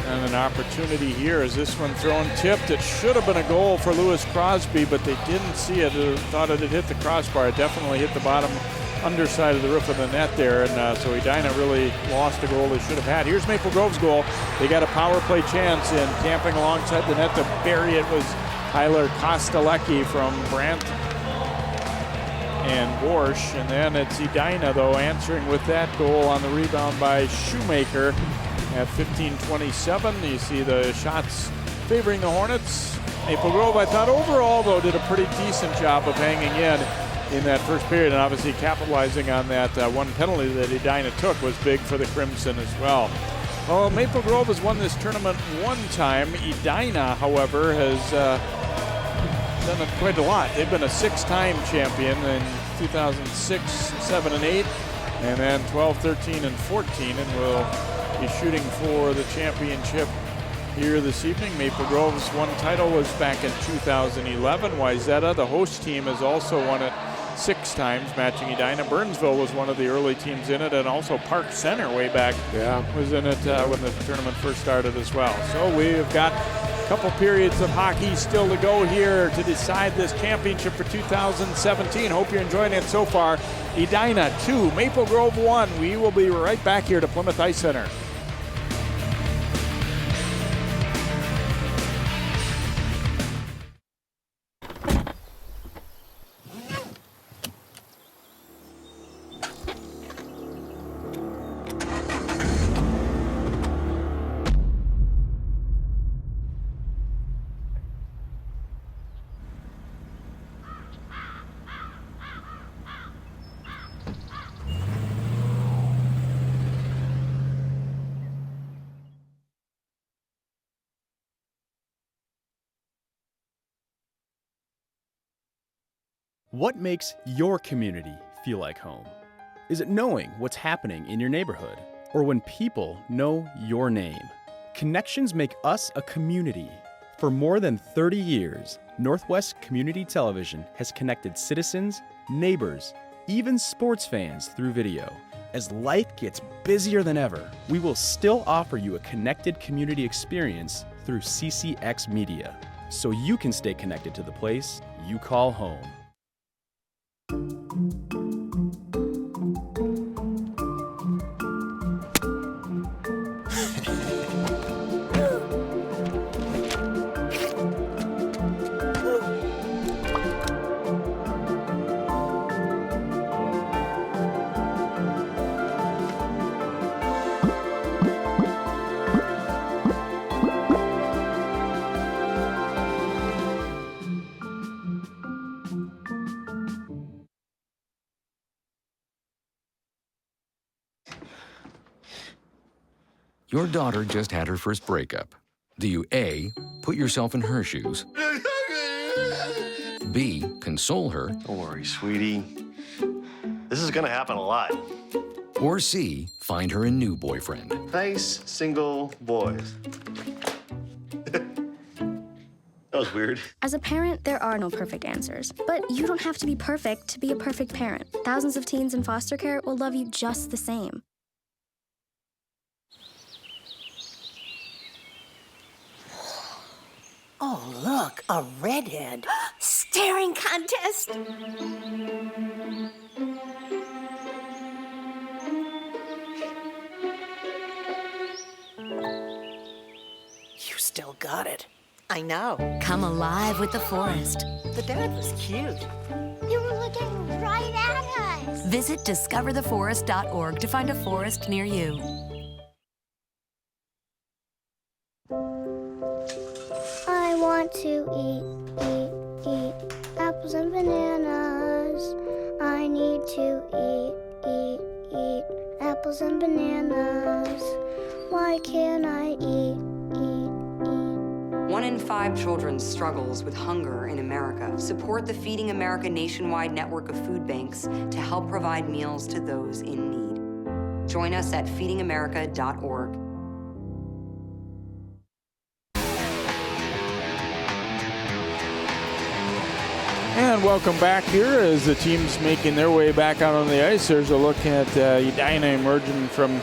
And an opportunity here as this one thrown tipped. It should have been a goal for Lewis Crosby, but they didn't see it. Thought it had hit the crossbar. It definitely hit the bottom underside of the roof of the net there, and so Edina really lost a goal they should have had. Here's Maple Grove's goal. They got a power play chance, and camping alongside the net to bury it was Tyler Kostelecki from Brandt and Borsch. And then it's Edina, though, answering with that goal on the rebound by Shoemaker. At 15:27, you see the shots favoring the Hornets. Maple Grove, I thought overall, though, did a pretty decent job of hanging in that first period, and obviously capitalizing on that one penalty that Edina took was big for the Crimson as well. Well, Maple Grove has won this tournament one time. Edina, however, has done it quite a lot. They've been a 6-time champion in 2006, 7, and 8, and then 12, 13, and 14, and will be shooting for the championship here this evening. Maple Grove's one title was back in 2011. Wayzata, the host team, has also won it 6 times, matching Edina. Burnsville was one of the early teams in it, and also Park Center way back was in it when the tournament first started as well. So we've got a couple periods of hockey still to go here to decide this championship for 2017. Hope you're enjoying it so far. Edina 2, Maple Grove 1. We will be right back here to Plymouth Ice Center. What makes your community feel like home? Is it knowing what's happening in your neighborhood? Or when people know your name? Connections make us a community. For more than 30 years, Northwest Community Television has connected citizens, neighbors, even sports fans through video. As life gets busier than ever, we will still offer you a connected community experience through CCX Media, so you can stay connected to the place you call home. Your daughter just had her first breakup. Do you A, put yourself in her shoes? B, console her? Don't worry, sweetie. This is gonna happen a lot. Or C, find her a new boyfriend? Nice, single boys. That was weird. As a parent, there are no perfect answers. But you don't have to be perfect to be a perfect parent. Thousands of teens in foster care will love you just the same. Oh, look, a redhead. Staring contest. You still got it. I know. Come alive with the forest. The dad was cute. You were looking right at us. Visit discovertheforest.org to find a forest near you. I want to eat apples and bananas. I need to eat apples and bananas. Why can't I eat? 1 in 5 children struggles with hunger in America. Support the Feeding America nationwide network of food banks to help provide meals to those in need. Join us at feedingamerica.org. And welcome back here as the team's making their way back out on the ice. There's a look at Edina emerging from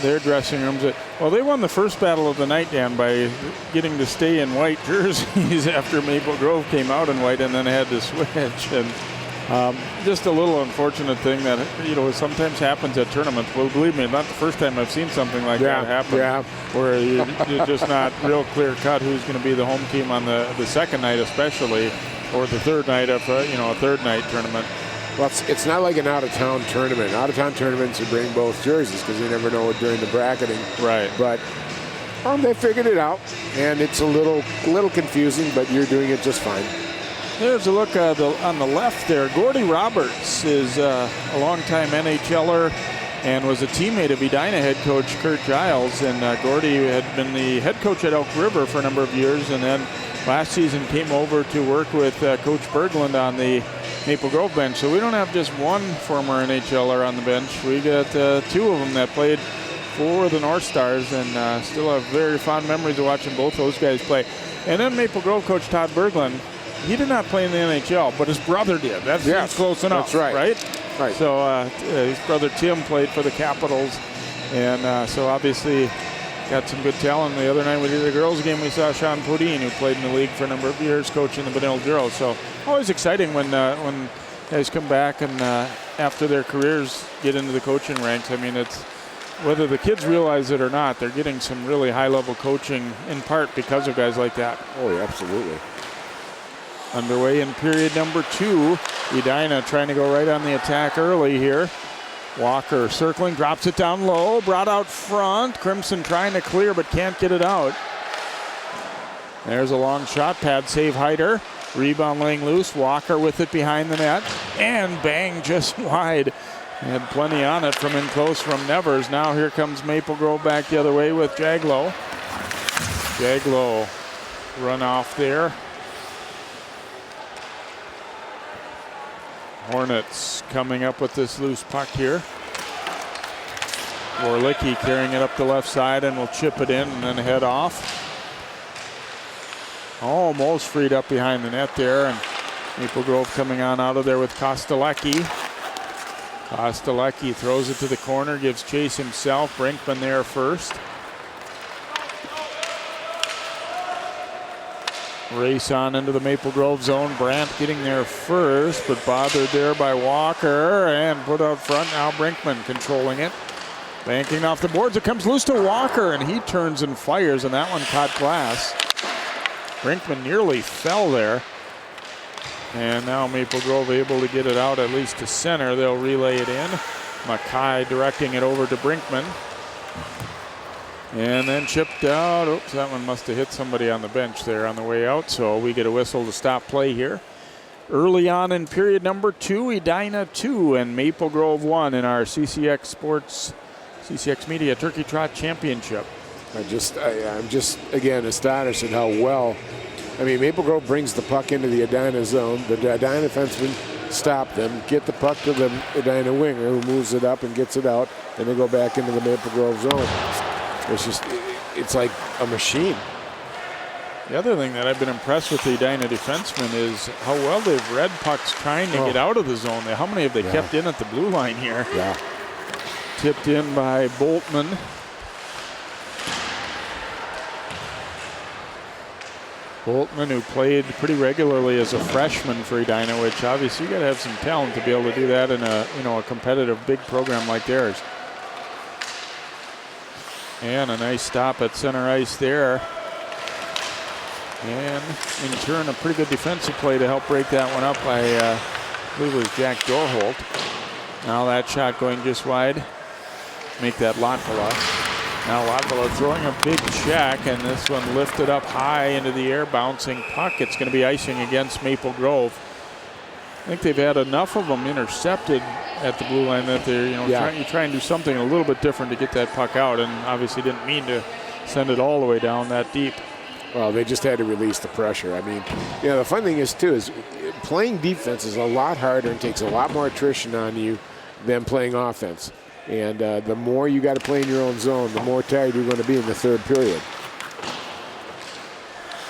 their dressing rooms. Well, they won the first battle of the night, Dan, by getting to stay in white jerseys after Maple Grove came out in white and then had to switch. And just a little unfortunate thing that, sometimes happens at tournaments. Well, believe me, not the first time I've seen something like that happen. Yeah. Where you're just not real clear cut who's going to be the home team on the second night, especially, or the third night of a third night tournament. Well, it's not like an out-of-town tournament. Out-of-town tournaments, you bring both jerseys because you never know during the bracketing. Right. But they figured it out, and it's a little confusing, but you're doing it just fine. There's a look on the left there. Gordy Roberts is a longtime NHLer and was a teammate of Edina head coach Kurt Giles. And Gordy had been the head coach at Elk River for a number of years, and then last season came over to work with Coach Berglund on the Maple Grove bench. So we don't have just one former NHLer on the bench. We got two of them that played for the North Stars, and still have very fond memories of watching both those guys play. And then Maple Grove coach Todd Berglund, he did not play in the NHL, but his brother did. That's close enough. That's right. Right? So his brother Tim played for the Capitals, and so obviously got some good talent. The other night we did a girls game, we saw Sean Podine, who played in the league for a number of years, coaching the Benilde Girls. So always exciting when guys come back and after their careers get into the coaching ranks. I mean, it's whether the kids realize it or not, they're getting some really high-level coaching in part because of guys like that. Oh, yeah, absolutely. Underway in period number 2. Edina trying to go right on the attack early here. Walker circling, drops it down low, brought out front. Crimson trying to clear but can't get it out. There's a long shot, pad save Heider. Rebound laying loose, Walker with it behind the net. And bang, just wide. Had plenty on it from in close from Nevers. Now here comes Maple Grove back the other way with Jaglow. Jaglow run off there. Hornets coming up with this loose puck here. Orlicki carrying it up the left side and will chip it in and then head off. Almost freed up behind the net there, and Maple Grove coming on out of there with Kostelecki. Kostelecki throws it to the corner, gives chase himself. Brinkman there first. Race on into the Maple Grove zone. Brandt getting there first, but bothered there by Walker and put out front. Now Brinkman controlling it. Banking off the boards. It comes loose to Walker, and he turns and fires, and that one caught glass. Brinkman nearly fell there. And now Maple Grove able to get it out at least to center. They'll relay it in. Mackay directing it over to Brinkman. And then chipped out. Oops, that one must have hit somebody on the bench there on the way out. So we get a whistle to stop play here. Early on in period number 2, Edina 2 and Maple Grove 1 in our CCX Sports, CCX Media Turkey Trot Championship. I'm just again astonished at how well. I mean, Maple Grove brings the puck into the Edina zone. The Edina defensemen stop them, get the puck to the Edina winger who moves it up and gets it out, and they go back into the Maple Grove zone. It's like a machine. The other thing that I've been impressed with the Edina defensemen is how well they've read pucks trying to get out of the zone. How many have they kept in at the blue line here? Yeah. Tipped in by Boltman. Boltman, who played pretty regularly as a freshman for Edina, which obviously you got to have some talent to be able to do that in a competitive big program like theirs. And a nice stop at center ice there. And in turn, a pretty good defensive play to help break that one up by, I believe it was Jack Dorholt. Now that shot going just wide. Make that Latvala. Now Latvala throwing a big check, and this one lifted up high into the air, bouncing puck. It's going to be icing against Maple Grove. I think they've had enough of them intercepted at the blue line that they're, you try and do something a little bit different to get that puck out, and obviously didn't mean to send it all the way down that deep. Well, they just had to release the pressure. I mean, the fun thing is playing defense is a lot harder and takes a lot more attrition on you than playing offense. And the more you got to play in your own zone, the more tired you're going to be in the third period.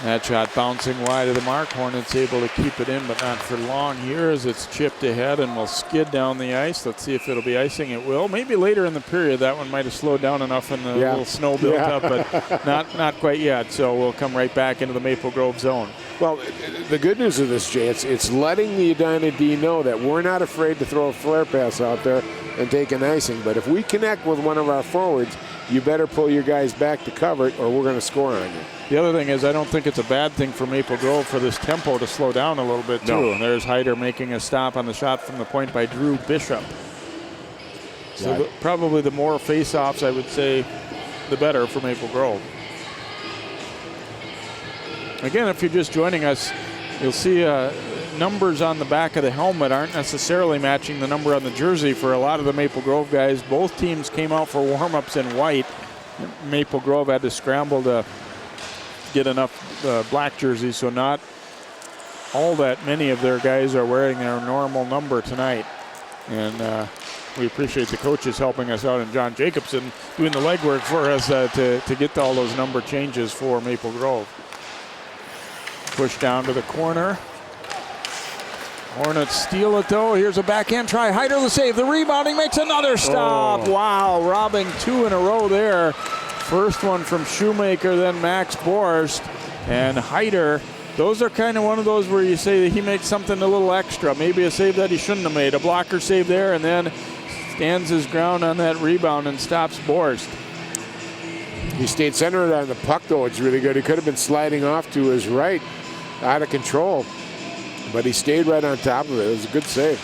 That shot bouncing wide of the mark. Hornets able to keep it in, but not for long here as it's chipped ahead and will skid down the ice. Let's see if it'll be icing. It will. Maybe later in the period. That one might have slowed down enough and the little snow built up, but not quite yet. So we'll come right back into the Maple Grove zone. Well, the good news of this, Jay, it's letting the Edina D know that we're not afraid to throw a flare pass out there and take an icing. But if we connect with one of our forwards, you better pull your guys back to cover it or we're going to score on you. The other thing is I don't think it's a bad thing for Maple Grove for this tempo to slow down a little bit, too. No. And there's Hyder making a stop on the shot from the point by Drew Bishop. So probably the more face-offs, I would say, the better for Maple Grove. Again, if you're just joining us, you'll see numbers on the back of the helmet aren't necessarily matching the number on the jersey for a lot of the Maple Grove guys. Both teams came out for warm-ups in white. Maple Grove had to scramble to get enough black jerseys, so not all that many of their guys are wearing their normal number tonight. And we appreciate the coaches helping us out, and John Jacobson doing the legwork for us to get all those number changes for Maple Grove. Push down to the corner. Hornets steal it, though. Here's a backhand try. Hyder the save. The rebounding makes another stop. Wow, robbing 2 in a row there. First one from Shoemaker, then Max Borst. And Hyder, those are kind of one of those where you say that he makes something a little extra. Maybe a save that he shouldn't have made. A blocker save there, and then stands his ground on that rebound and stops Borst. He stayed centered on the puck, though. It's really good. He could have been sliding off to his right, out of control. But he stayed right on top of it. It was a good save.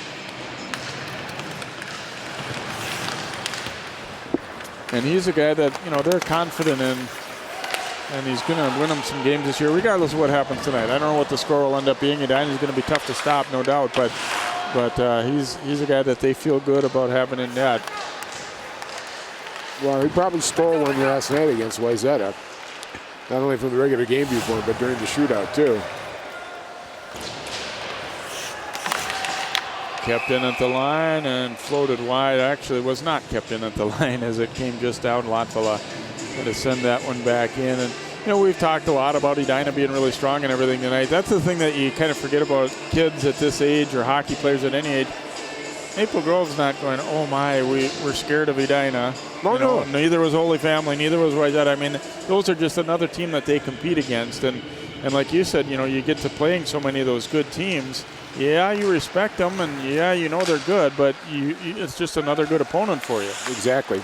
And he's a guy that, you know, they're confident in, and he's going to win them some games this year, regardless of what happens tonight. I don't know what the score will end up being. Edina is going to be tough to stop, no doubt, but he's a guy that they feel good about having in net. Well, he probably stole one last night against Wayzata. Not only from the regular game viewpoint, but during the shootout, too. Kept in at the line and floated wide. Actually, was not kept in at the line as it came just out. Latvala had to send that one back in. And, you know, we've talked a lot about Edina being really strong and everything tonight. That's the thing that you kind of forget about kids at this age or hockey players at any age. Maple Grove's not going, oh my, we're scared of Edina. No. Neither was Holy Family, neither was Wayzata. I mean, those are just another team that they compete against. And like you said, you know, you get to playing so many of those good teams. Yeah, you respect them, and yeah, you know they're good, but it's just another good opponent for you. Exactly.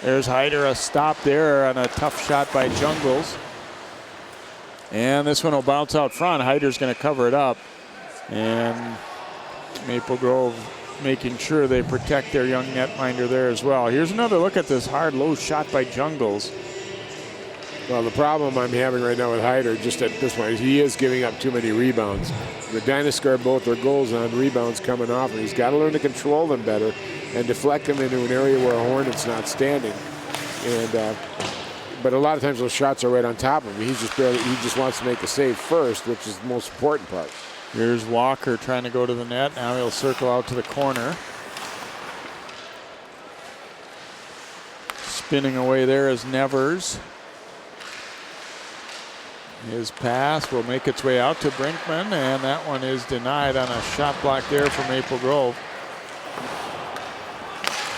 There's Hyder, a stop there on a tough shot by Jungles. And this one will bounce out front. Hyder's going to cover it up. And Maple Grove making sure they protect their young netminder there as well. Here's another look at this hard, low shot by Jungles. Well, the problem I'm having right now with Hyder, just at this point, is he is giving up too many rebounds. The Edina scored both their goals on rebounds coming off, and he's got to learn to control them better and deflect them into an area where a Hornet's not standing. And but a lot of times those shots are right on top of him. He just wants to make the save first, which is the most important part. Here's Walker trying to go to the net. Now he'll circle out to the corner. Spinning away there is Nevers. His pass will make its way out to Brinkman, and that one is denied on a shot block there for Maple Grove.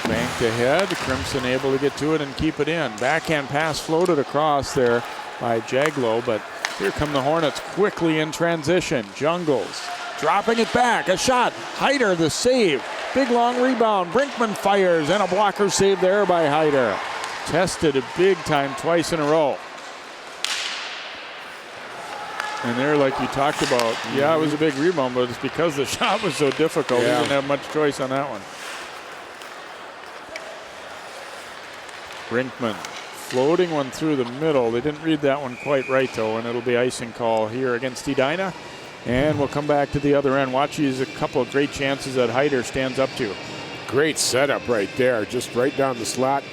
Banked ahead, Crimson able to get to it and keep it in. Backhand pass floated across there by Jaglow, but here come the Hornets quickly in transition. Jungles dropping it back, a shot. Hyder the save, big long rebound. Brinkman fires, and a blocker save there by Hyder. Tested it big time twice in a row. And there, like you talked about, yeah, it was a big rebound, but it's because the shot was so difficult. Yeah. He didn't have much choice on that one. Brinkman floating one through the middle. They didn't read that one quite right, though, and it'll be icing call here against Edina. And we'll come back to the other end. Watch these a couple of great chances that Hyder stands up to. Great setup right there, just right down the slot.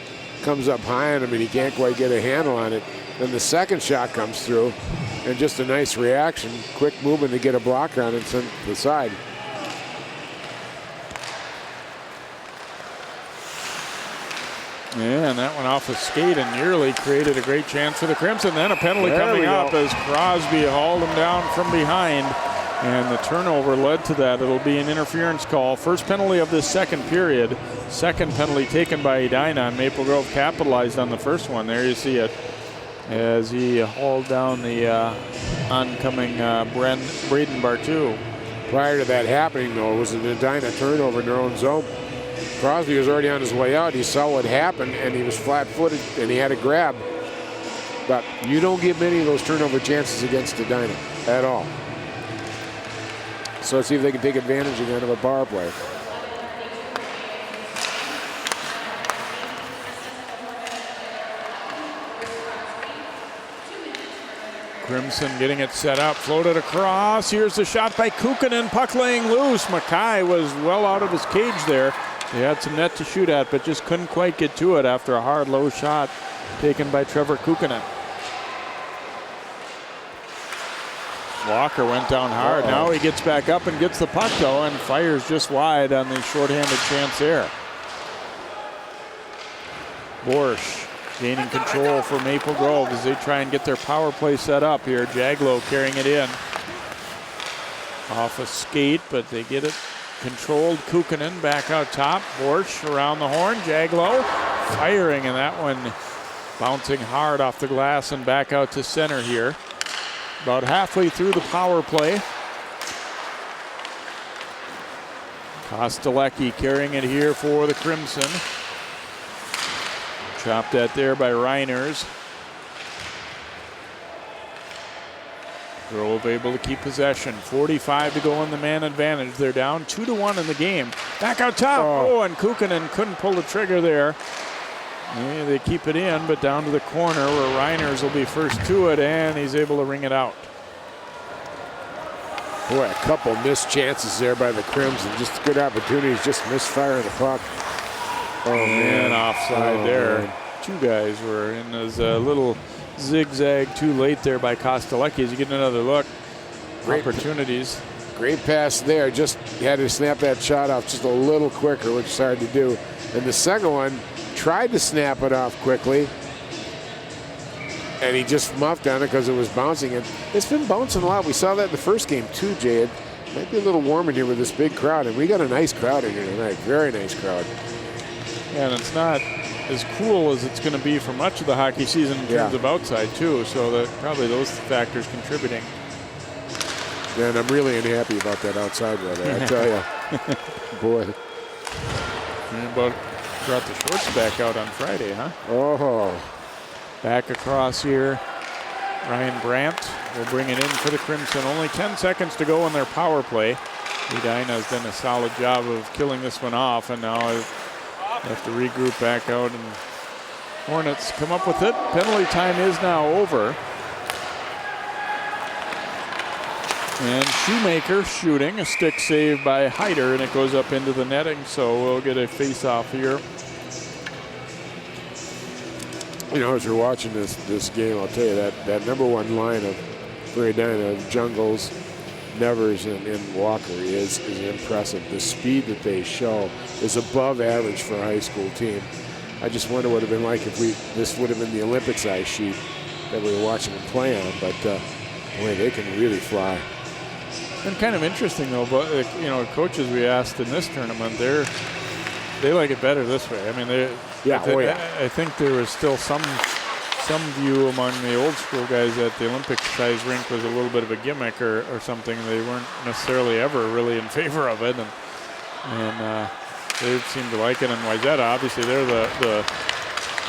Comes up high on him, and he can't quite get a handle on it. Then the second shot comes through, and just a nice reaction. Quick movement to get a blocker on it to the side. Yeah, and that went off a skate and nearly created a great chance for the Crimson. Then a penalty coming up as Crosby hauled him down from behind. And the turnover led to that. It'll be an interference call. First penalty of this second period. Second penalty taken by Edina, and Maple Grove capitalized on the first one. There you see it as he hauled down the oncoming Braden Bartu. Prior to that happening, though, it was an Edina turnover in their own zone. Crosby was already on his way out. He saw what happened, and he was flat-footed, and he had a grab. But you don't get many of those turnover chances against Edina at all. So let's see if they can take advantage again of a power play. Crimson getting it set up, floated across. Here's the shot by Kukkonen, puck laying loose. Mackay was well out of his cage there. He had some net to shoot at, but just couldn't quite get to it after a hard, low shot taken by Trevor Kukkonen. Walker went down hard. Now he gets back up and gets the puck, though, and fires just wide on the shorthanded chance there. Borsch gaining control for Maple Grove as they try and get their power play set up here. Jaglow carrying it in. Off a skate, but they get it controlled. Kukkonen back out top. Borsch around the horn. Jaglow firing, and that one bouncing hard off the glass and back out to center here. About halfway through the power play. Kostelecki carrying it here for the Crimson. Chopped at there by Reiners. Grove able to keep possession. 45 to go in the man advantage. They're down 2-1 in the game. Back out top. Oh, and Kukkonen couldn't pull the trigger there. Yeah, they keep it in, but down to the corner where Reiners will be first to it, and he's able to ring it out. Boy, a couple missed chances there by the Crimson. Just good opportunities, just misfiring the puck. Oh, man, offside there. Man. Two guys were in as a little zigzag too late there by Kostelecki. As you get another look, opportunities. Great pass there. Just had to snap that shot off just a little quicker, which is hard to do. And the second one, tried to snap it off quickly, and he just muffed on it because it was bouncing. And it's been bouncing a lot. We saw that in the first game too, Jay. It might be a little warm in here with this big crowd, and we got a nice crowd in here tonight. Very nice crowd. Yeah, and it's not as cool as it's going to be for much of the hockey season in terms of outside too. So that probably those factors contributing. Yeah, and I'm really unhappy about that outside weather. I tell you, boy. But brought the shorts back out on Friday, huh? Oh. Back across here. Ryan Brandt will bring it in for the Crimson. Only 10 seconds to go in their power play. Edina has done a solid job of killing this one off, and now I have to regroup back out, and Hornets come up with it. Penalty time is now over. And Shoemaker shooting, a stick save by Hyder, and it goes up into the netting, so we'll get a face-off here. You know, as you're watching this game, I'll tell you that number one line for Edina, Jungles, Nevers, and Walker is impressive. The speed that they show is above average for a high school team. I just wonder what it would have been like if this would have been the Olympic size sheet that we were watching them play on, but boy, they can really fly. Been kind of interesting though, but you know, coaches we asked in this tournament, they like it better this way. I mean, I think there was still some view among the old school guys that the Olympic size rink was a little bit of a gimmick or something. They weren't necessarily ever really in favor of it, and they seem to like it. And Wayzata, obviously, they're the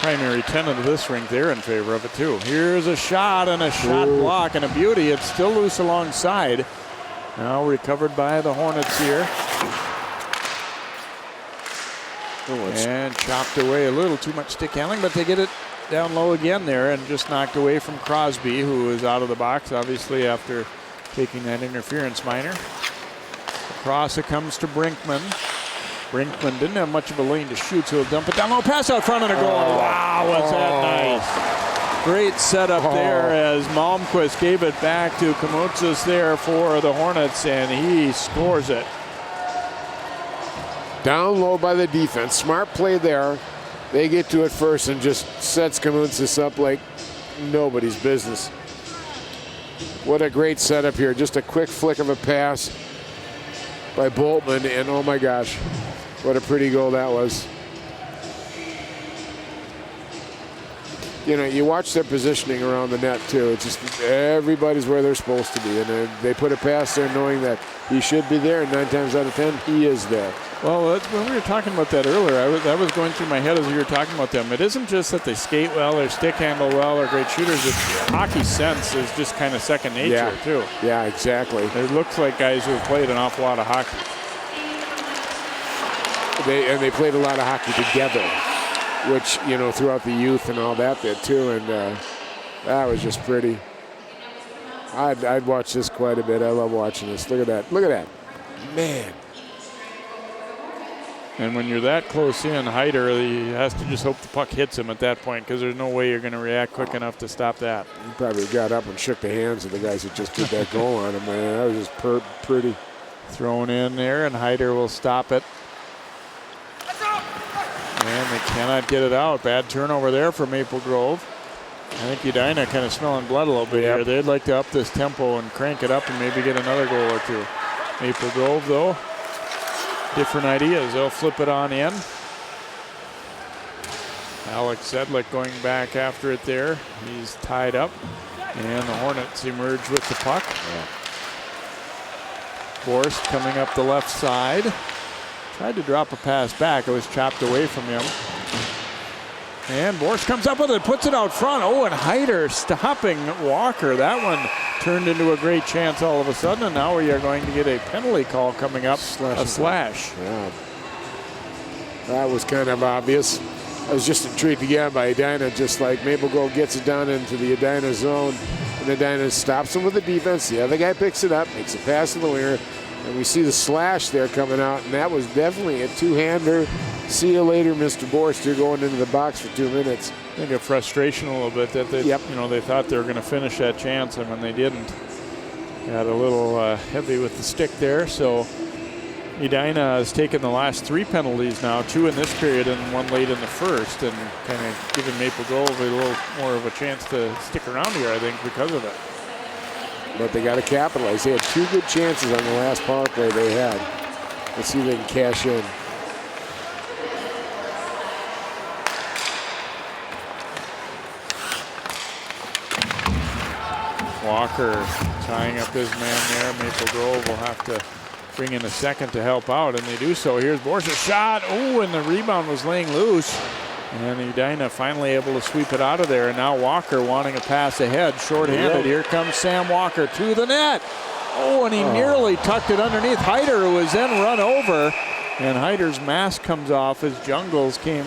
primary tenant of this rink. They're in favor of it too. Here's a shot and a shot block and a beauty. It's still loose alongside. Now recovered by the Hornets here. And chopped away a little too much stick handling, but they get it down low again there and just knocked away from Crosby, who is out of the box, obviously, after taking that interference minor. Across it comes to Brinkman. Brinkman didn't have much of a lane to shoot, so he'll dump it down low. Pass out front and a goal. Wow, was that nice. Great setup there as Malmquist gave it back to Kamutzis there for the Hornets, and he scores it. Down low by the defense. Smart play there. They get to it first and just sets Kamuntzis up like nobody's business. What a great setup here. Just a quick flick of a pass by Boltman, and oh my gosh, what a pretty goal that was. You know, you watch their positioning around the net too. It's just everybody's where they're supposed to be, and they put a pass there knowing that he should be there, and 9 times out of 10, he is there. Well, when we were talking about that earlier, that was going through my head as you were talking about them. It isn't just that they skate well or stick handle well or great shooters. It's hockey sense is just kind of second nature too. Yeah, exactly. It looks like guys who have played an awful lot of hockey. They played a lot of hockey together, which, you know, throughout the youth and all that bit too, and that was just pretty. I'd watch this quite a bit. I love watching this. Look at that. Look at that. Man. And when you're that close in, Hyder, he has to just hope the puck hits him at that point, because there's no way you're going to react quick enough to stop that. He probably got up and shook the hands of the guys who just did that goal on him, man. That was just pretty. Thrown in there, and Hyder will stop it. And they cannot get it out. Bad turnover there for Maple Grove. I think Edina kind of smelling blood a little bit here. They'd like to up this tempo and crank it up and maybe get another goal or two. Maple Grove, though, different ideas. They'll flip it on in. Alex Sedlick going back after it there. He's tied up. And the Hornets emerge with the puck. Borst coming up the left side. Tried to drop a pass back. It was chopped away from him. And Borst comes up with it, puts it out front. Oh, and Hyder stopping Walker. That one turned into a great chance all of a sudden, and now we are going to get a penalty call coming up. A slash. Yeah. That was kind of obvious. I was just intrigued again by Edina, just like Maple Grove gets it down into the Edina zone, and Edina stops him with the defense. The other guy picks it up, makes a pass to the winger, and we see the slash there coming out, and that was definitely a two-hander. See you later, Mr. Borst. You're going into the box for 2 minutes. I think a frustration a little bit that they, you know, they thought they were going to finish that chance, and when they didn't, got a little heavy with the stick there. So Edina has taken the last 3 penalties now, 2 in this period and 1 late in the first, and kind of giving Maple Grove a little more of a chance to stick around here, I think, because of it. But they got to capitalize. They had 2 good chances on the last power play they had. Let's see if they can cash in. Walker tying up his man there. Maple Grove will have to bring in a second to help out, and they do so. Here's Borst's shot. Oh, and the rebound was laying loose. And Edina finally able to sweep it out of there. And now Walker wanting a pass ahead, shorthanded. Here comes Sam Walker to the net. Oh, and he nearly tucked it underneath Hyder, who was then run over. And Hyder's mask comes off as Jungles came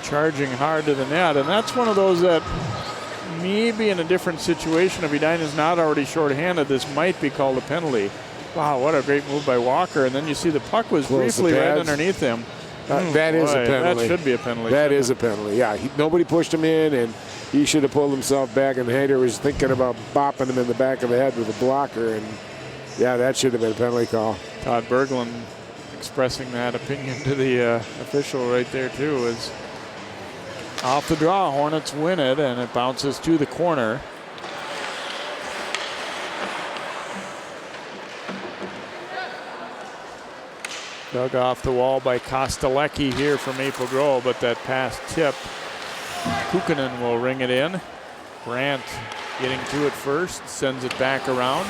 charging hard to the net. And that's one of those that maybe in a different situation, if Edina's not already shorthanded, this might be called a penalty. Wow, what a great move by Walker. And then you see the puck was briefly right underneath him. That is a penalty. That should be a penalty. That is a penalty, yeah. Nobody pushed him in, and he should have pulled himself back, and Hyder was thinking about bopping him in the back of the head with a blocker, and yeah, that should have been a penalty call. Todd Berglund expressing that opinion to the official right there, too, is off the draw. Hornets win it, and it bounces to the corner. Dug off the wall by Kostelecki here for Maple Grove, but that pass tipped. Kukkonen will ring it in. Brandt getting to it first, sends it back around.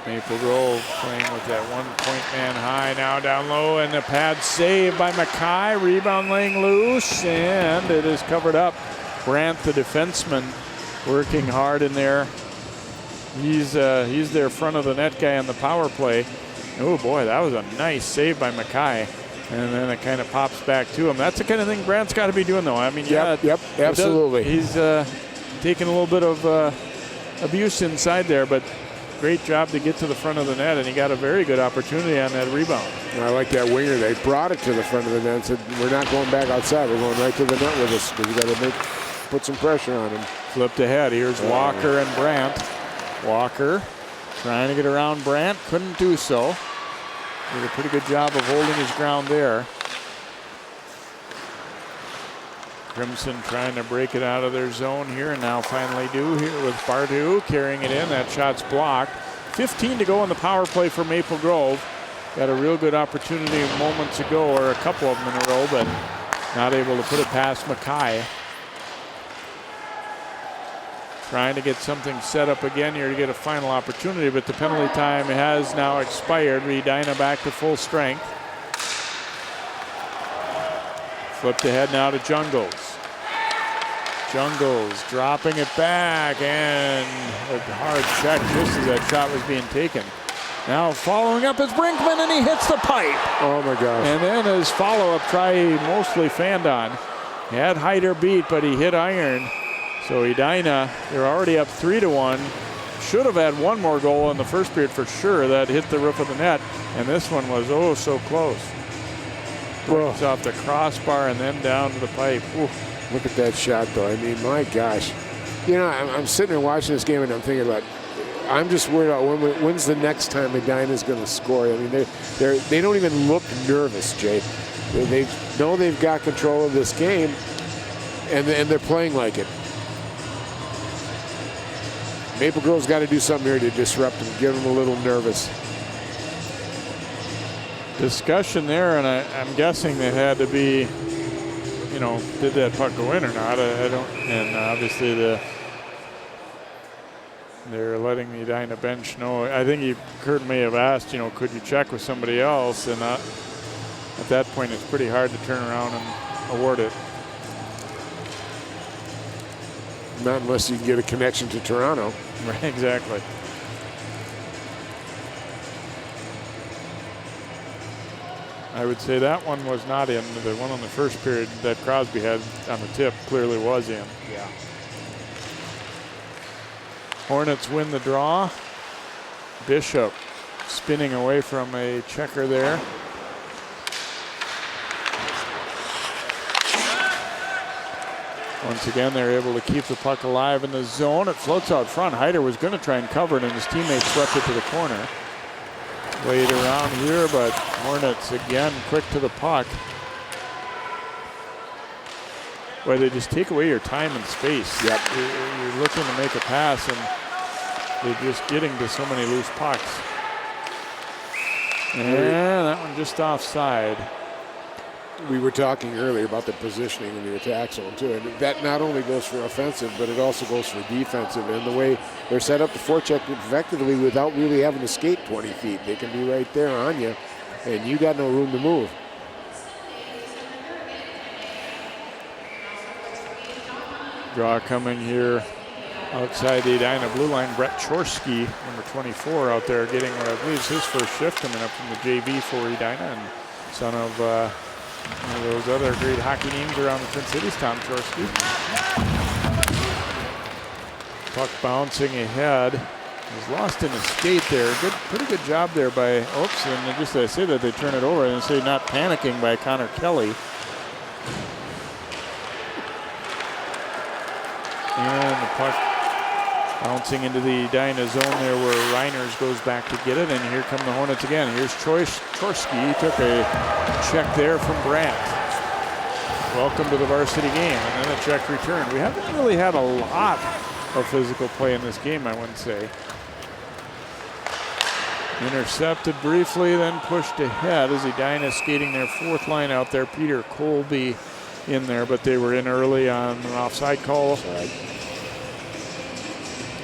Maple Grove playing with that 1-point man high, now down low, and the pad saved by Mackay. Rebound laying loose, and it is covered up. Brandt, the defenseman, working hard in there. He's their front of the net guy on the power play. Oh boy, that was a nice save by Mackay. And then it kind of pops back to him. That's the kind of thing Brandt's got to be doing, though. I mean, yep, absolutely. He's taking a little bit of abuse inside there, but great job to get to the front of the net, and he got a very good opportunity on that rebound. I like that winger. They brought it to the front of the net and said, we're not going back outside. We're going right to the net with us because we got to put some pressure on him. Flipped ahead. Here's Walker and Brandt. Walker Trying to get around Brandt, couldn't do so. Did a pretty good job of holding his ground there. Crimson trying to break it out of their zone here, and now finally do here with Bardu carrying it in. That shot's blocked. 15 to go in the power play for Maple Grove. Got a real good opportunity moments ago, or a couple of them in a row, but not able to put it past Mackay. Trying to get something set up again here to get a final opportunity, but the penalty time has now expired. Edina back to full strength. Flipped ahead now to Jungles. Jungles dropping it back, and a hard check just as that shot was being taken. Now following up is Brinkman, and he hits the pipe. Oh my gosh. And then his follow-up try mostly fanned on. He had Hyder beat, but he hit iron. So Edina, they're already up 3-1. Should have had one more goal in the first period for sure. That hit the roof of the net, and this one was oh so close. Brings off the crossbar and then down to the pipe. Ooh. Look at that shot, though. I mean, my gosh. You know, I'm sitting there watching this game, and I'm thinking about, I'm just worried about when's the next time Edina's going to score. I mean, they don't even look nervous, Jay. They know they've got control of this game, and they're playing like it. Maple Grove's got to do something here to disrupt them, get them a little nervous. Discussion there, and I'm guessing they had to be, you know, did that puck go in or not? I don't, and obviously they're letting the Edina bench know. I think Kurt may have asked, you know, could you check with somebody else? And at that point, it's pretty hard to turn around and award it. Not unless you can get a connection to Toronto. Right, exactly. I would say that one was not in. The one on the first period that Crosby had on the tip clearly was in. Yeah. Hornets win the draw. Bishop spinning away from a checker there. Once again, they're able to keep the puck alive in the zone. It floats out front. Hyder was going to try and cover it, and his teammate swept it to the corner. Played around here, but Hornets again quick to the puck. Where they just take away your time and space. Yep. You're looking to make a pass, and they're just getting to so many loose pucks. And that one just offside. We were talking earlier about the positioning in the attack zone too, and that not only goes for offensive, but it also goes for defensive. And the way they're set up to forecheck effectively without really having to skate 20 feet, they can be right there on you, and you got no room to move. Draw coming here outside the Edina blue line. Brett Chorsky, number 24, out there getting what I believe is his first shift coming up from the JV for Edina, and son of one of those other great hockey names around the Twin Cities, Tom Chorsky. Puck bouncing ahead. Was lost in the skate there. Pretty good job there by, oops, and just as I say that, they turn it over and say not panicking by Connor Kelly. And the puck bouncing into the Edina zone there where Reiners goes back to get it, and here come the Hornets again. Here's Chorsky. He took a check there from Brandt. Welcome to the varsity game, and then a check returned. We haven't really had a lot of physical play in this game, I wouldn't say. Intercepted briefly, then pushed ahead as Edina skating their fourth line out there. Peter Colby in there, but they were in early on an offside call.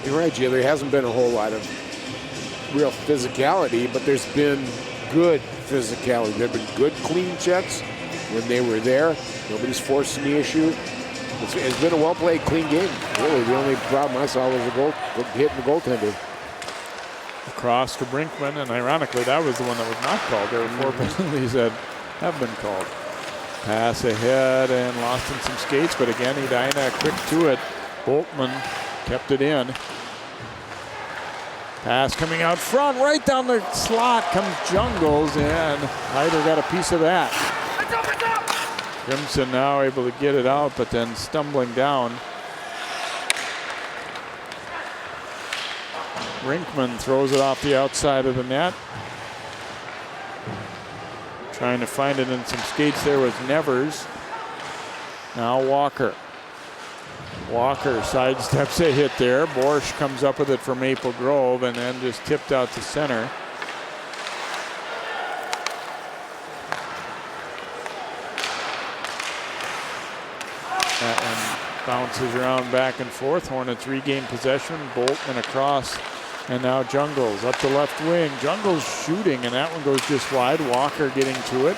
You're right, Jay. There hasn't been a whole lot of real physicality, but there's been good physicality. There have been good clean checks when they were there. Nobody's forced any issue. It's been a well-played, clean game. Really, the only problem I saw was the goal, hitting the goaltender. Across to Brinkman, and ironically, that was the one that was not called. There were 4 penalties that have been called. Pass ahead and lost in some skates, but again, Edina quick to it. Boltman kept it in. Pass coming out front, right down the slot comes Jungles, and Hyder got a piece of that. Crimson now able to get it out, but then stumbling down Brinkman throws it off the outside of the net. Trying to find it in some skates there was Nevers. Now Walker. Walker sidesteps a hit there. Borsch comes up with it for Maple Grove and then just tipped out to center. That one bounces around back and forth. Hornets regain possession. Boltman across. And now Jungles up the left wing. Jungles shooting, and that one goes just wide. Walker getting to it.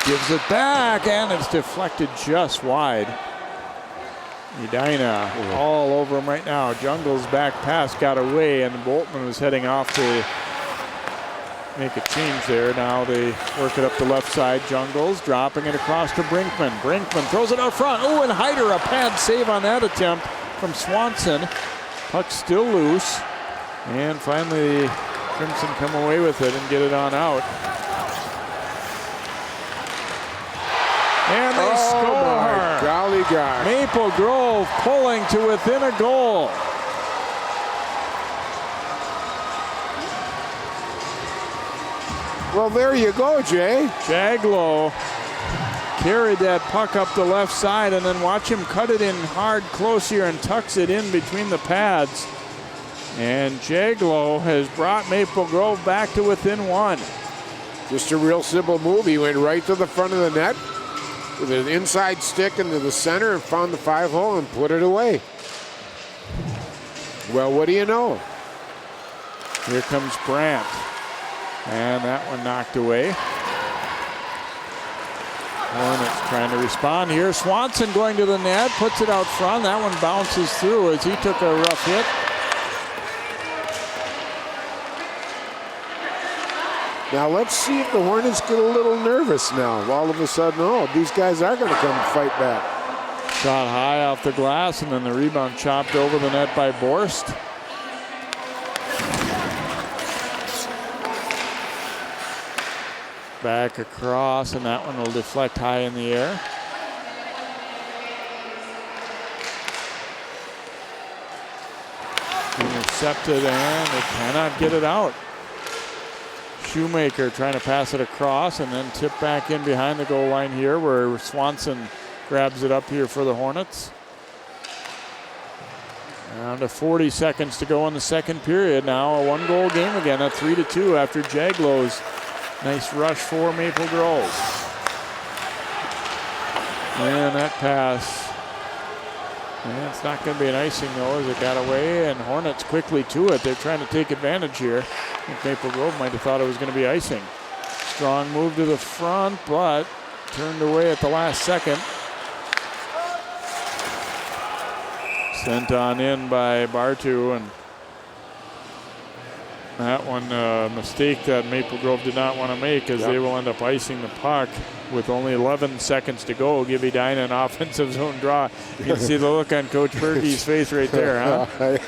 Gives it back, and it's deflected just wide. Edina all over him right now. Jungles back pass got away, and Boltman was heading off to make a change there. Now they work it up the left side. Jungles dropping it across to Brinkman. Brinkman throws it out front. Oh, and Hyder, a pad save on that attempt from Swanson. Puck still loose. And finally, Crimson come away with it and get it on out. And they score! Golly gosh. Maple Grove pulling to within a goal. Well, there you go, Jay. Jaglow carried that puck up the left side, and then watch him cut it in hard close here and tucks it in between the pads. And Jaglow has brought Maple Grove back to within one. Just a real simple move. He went right to the front of the net with an inside stick into the center and found the 5-hole and put it away. Well, what do you know? Here comes Brandt. And that one knocked away. Hornets trying to respond here. Swanson going to the net, puts it out front. That one bounces through as he took a rough hit. Now let's see if the Hornets get a little nervous now. All of a sudden, oh, these guys are going to come fight back. Shot high off the glass, and then the rebound chopped over the net by Borst. Back across, and that one will deflect high in the air. Intercepted, and they cannot get it out. Shoemaker trying to pass it across and then tip back in behind the goal line here where Swanson grabs it up here for the Hornets. Down to 40 seconds to go in the second period. Now a one-goal game again at 3-2 after Jaglow's nice rush for Maple Grove. And that pass. And it's not going to be an icing though as it got away, and Hornets quickly to it. They're trying to take advantage here. I think Maple Grove might have thought it was going to be icing. Strong move to the front, but turned away at the last second. Sent on in by Bartu, and that one mistake that Maple Grove did not want to make, as they will end up icing the puck with only 11 seconds to go. Give Edina an offensive zone draw. You can see the look on Coach Berkey's face right there, huh?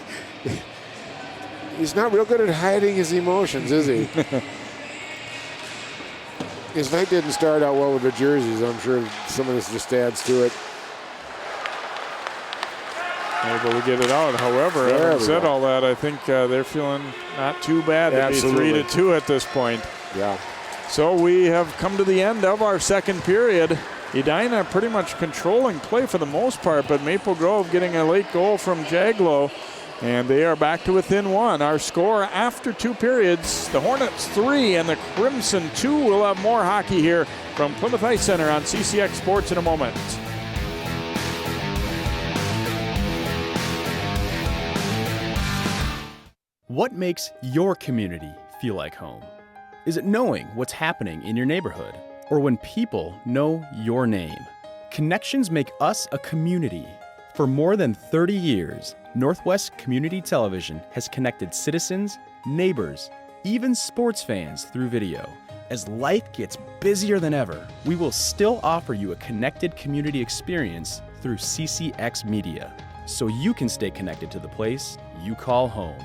He's not real good at hiding his emotions, is he? His night didn't start out well with the jerseys. I'm sure some of this just adds to it. Able to get it out. However, having said all that, I think they're feeling not too bad to be 3-2 at this point. Yeah. So we have come to the end of our second period. Edina pretty much controlling play for the most part, but Maple Grove getting a late goal from Jaglow, and they are back to within one. Our score after 2 periods, the Hornets 3 and the Crimson 2. We'll have more hockey here from Plymouth Ice Center on CCX Sports in a moment. What makes your community feel like home? Is it knowing what's happening in your neighborhood? Or when people know your name? Connections make us a community. For more than 30 years, Northwest Community Television has connected citizens, neighbors, even sports fans through video. As life gets busier than ever, we will still offer you a connected community experience through CCX Media, so you can stay connected to the place you call home.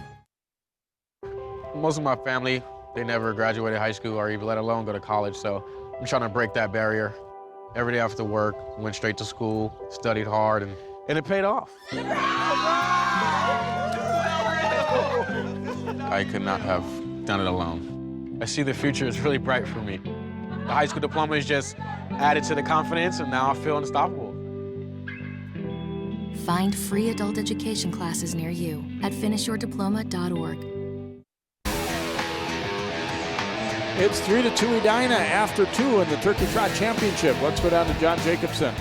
Most of my family, they never graduated high school or even let alone go to college, so I'm trying to break that barrier. Every day after work, went straight to school, studied hard, and And it paid off. I could not have done it alone. I see the future is really bright for me. The high school diploma is just added to the confidence, and now I feel unstoppable. Find free adult education classes near you at finishyourdiploma.org. It's 3-2 Edina after 2 in the TurkeyTrot Championship. Let's go down to John Jacobson.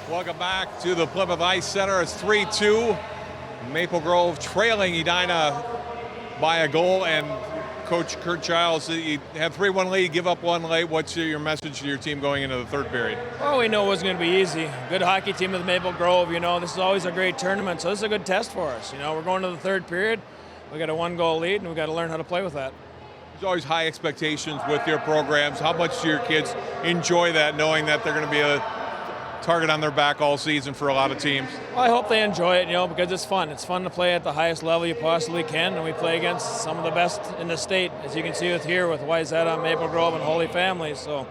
Welcome back to the Plymouth Ice Center. It's 3-2. Maple Grove trailing Edina by a goal. And Coach Kurt Childs, you have 3-1 lead, give up one late. What's your message to your team going into the third period? Well, we know it wasn't going to be easy. Good hockey team with Maple Grove. You know, this is always a great tournament, so this is a good test for us. You know, we're going to the third period. We got a 1-goal lead, and we got to learn how to play with that. There's always high expectations with your programs. How much do your kids enjoy that, knowing that they're going to be a target on their back all season for a lot of teams? Well, I hope they enjoy it, you know, because it's fun. It's fun to play at the highest level you possibly can, and we play against some of the best in the state, as you can see with here with Wayzata, Maple Grove, and Holy Family. So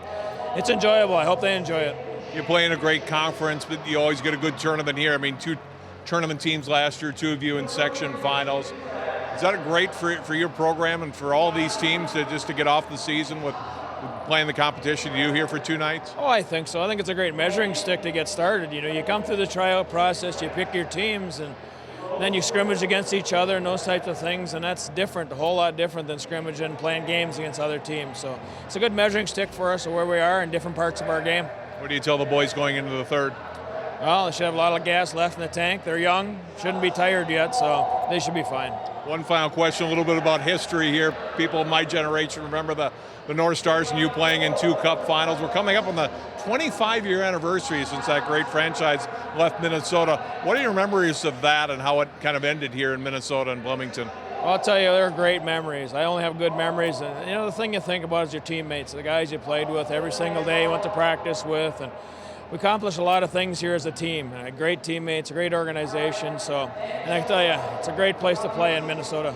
it's enjoyable. I hope they enjoy it. You play in a great conference, but you always get a good tournament here. I mean, 2 tournament teams last year, 2 of you in section finals. Is that great for your program and for all these teams to get off the season with playing the competition you here for 2 nights? Oh, I think so. I think it's a great measuring stick to get started. You know, you come through the tryout process, you pick your teams, and then you scrimmage against each other and those types of things, and that's different, a whole lot different than scrimmaging and playing games against other teams. So it's a good measuring stick for us of where we are in different parts of our game. What do you tell the boys going into the third? Well, they should have a lot of gas left in the tank. They're young, shouldn't be tired yet, so they should be fine. One final question, a little bit about history here. People of my generation remember the North Stars and you playing in 2 cup finals. We're coming up on the 25-year anniversary since that great franchise left Minnesota. What are your memories of that and how it kind of ended here in Minnesota and Bloomington? I'll tell you, they're great memories. I only have good memories. And, you know, the thing you think about is your teammates, the guys you played with every single day, went to practice with, and we accomplished a lot of things here as a team. Great teammates, a great organization. So, and I tell you, it's a great place to play in Minnesota.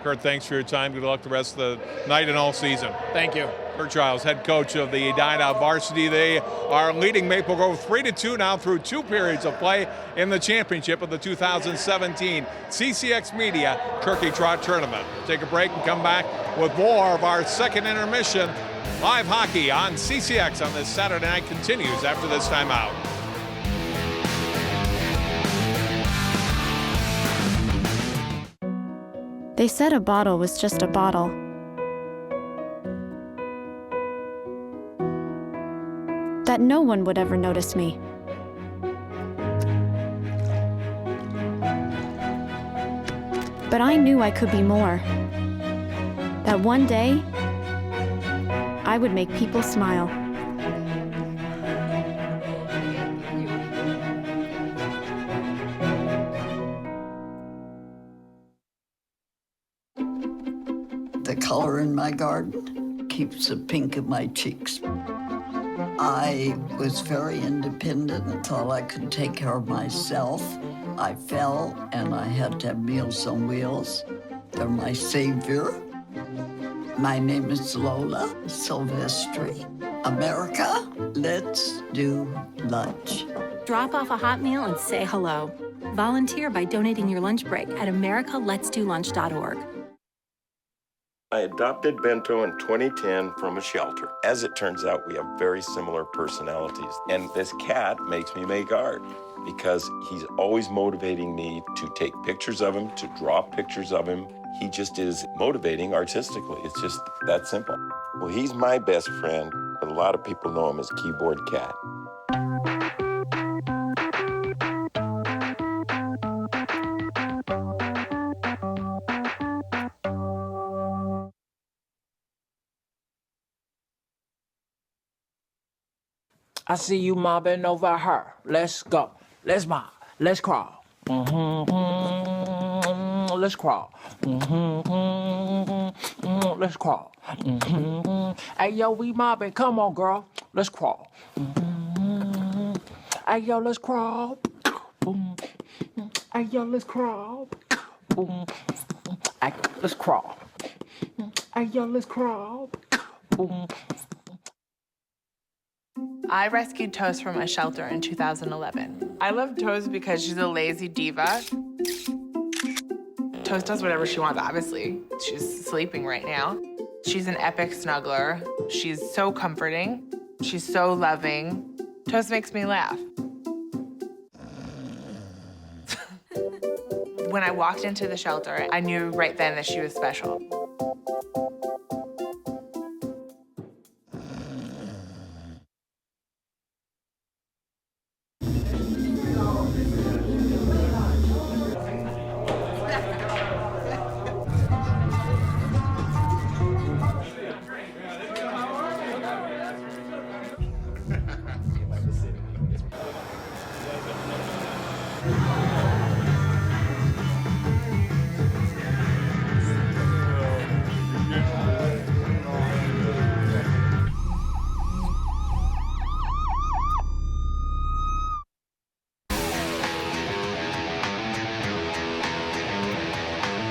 Kurt, thanks for your time. Good luck the rest of the night and all season. Thank you. Kurt Childs, head coach of the Edina varsity. They are leading Maple Grove 3-2 now through 2 periods of play in the championship of the 2017 CCX Media TurkeyTrot Tournament. We'll take a break and come back with more of our second intermission. Live hockey on CCX on this Saturday night continues after this timeout. They said a bottle was just a bottle. That no one would ever notice me. But I knew I could be more. That one day, I would make people smile. The color in my garden keeps the pink in my cheeks. I was very independent and thought I could take care of myself. I fell and I had to have Meals on Wheels. They're my savior. My name is Lola Silvestri. America, let's do lunch. Drop off a hot meal and say hello. Volunteer by donating your lunch break at americaletsdolunch.org. I adopted Bento in 2010 from a shelter. As it turns out, we have very similar personalities. And this cat makes me make art because he's always motivating me to take pictures of him, to draw pictures of him. He just is motivating artistically. It's just that simple. Well, he's my best friend, but a lot of people know him as Keyboard Cat. I see you mobbing over her. Let's go. Let's mob. Let's crawl. Let's crawl. Let's crawl. Hey, yo, we mobbing. Come on, girl. Let's crawl. Hey, yo, let's crawl. Hey, yo, let's crawl. Hey, let's crawl. Hey, yo, let's crawl. I rescued Toast from a shelter in 2011. I love Toast because she's a lazy diva. Toast does whatever she wants, obviously. She's sleeping right now. She's an epic snuggler. She's so comforting. She's so loving. Toast makes me laugh. When I walked into the shelter, I knew right then that she was special.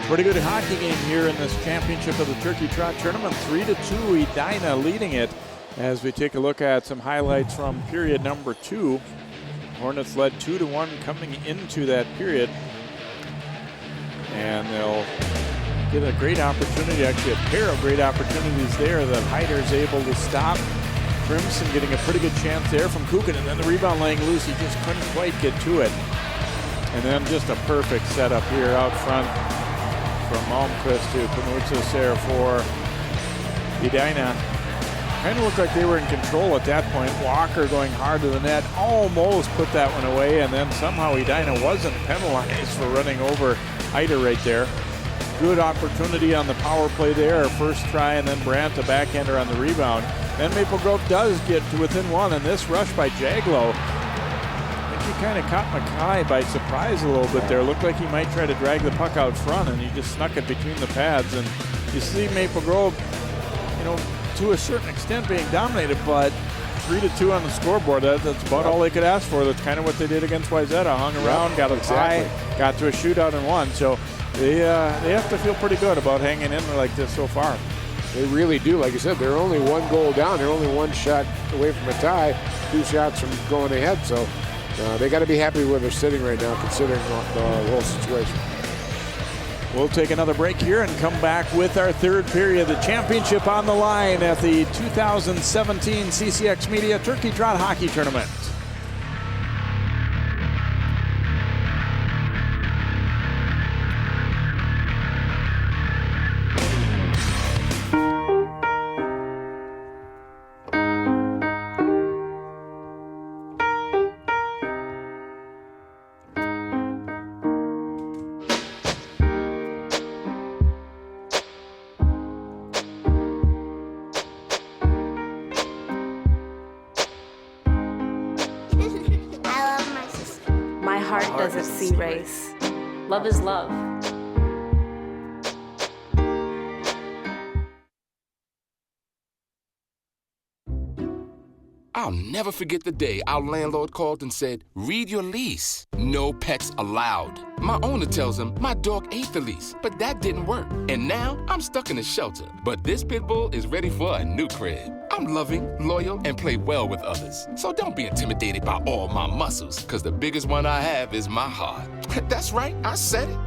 Pretty good hockey game here in this championship of the TurkeyTrot tournament. 3-2, Edina leading it as we take a look at some highlights from period number 2. Hornets led 2-1 coming into that period. And they'll get a great opportunity, actually a pair of great opportunities there that Hyder's able to stop. Crimson getting a pretty good chance there from Kukin, and then the rebound laying loose. He just couldn't quite get to it. And then just a perfect setup here out front from Malmquist to Plymouth there for Edina. Kind of looked like they were in control at that point. Walker going hard to the net, almost put that one away, and then somehow Edina wasn't penalized for running over Hyder right there. Good opportunity on the power play there, first try, and then Brandt, the backhander on the rebound. Then Maple Grove does get to within one, and this rush by Jaglow, I think he kind of caught Mackay by surprise a little bit there. Looked like he might try to drag the puck out front, and he just snuck it between the pads. And you see Maple Grove, you know, to a certain extent being dominated, but 3-2 on the scoreboard. That's about all they could ask for. That's kind of what they did against Wayzata. Hung around, got a tie, got to a shootout and won. So they have to feel pretty good about hanging in there like this so far. They really do. Like I said, they're only one goal down. They're only one shot away from a tie, 2 shots from going ahead. So they got to be happy where they're sitting right now, considering the whole situation. We'll take another break here and come back with our third period. The championship on the line at the 2017 CCX Media TurkeyTrot Hockey Tournament. Doesn't see race. Love is love. I'll never forget the day our landlord called and said, "Read your lease. No pets allowed." My owner tells him my dog ate the lease, but that didn't work. And now I'm stuck in a shelter. But this pit bull is ready for a new crib. I'm loving, loyal, and play well with others. So don't be intimidated by all my muscles, because the biggest one I have is my heart. That's right, I said it.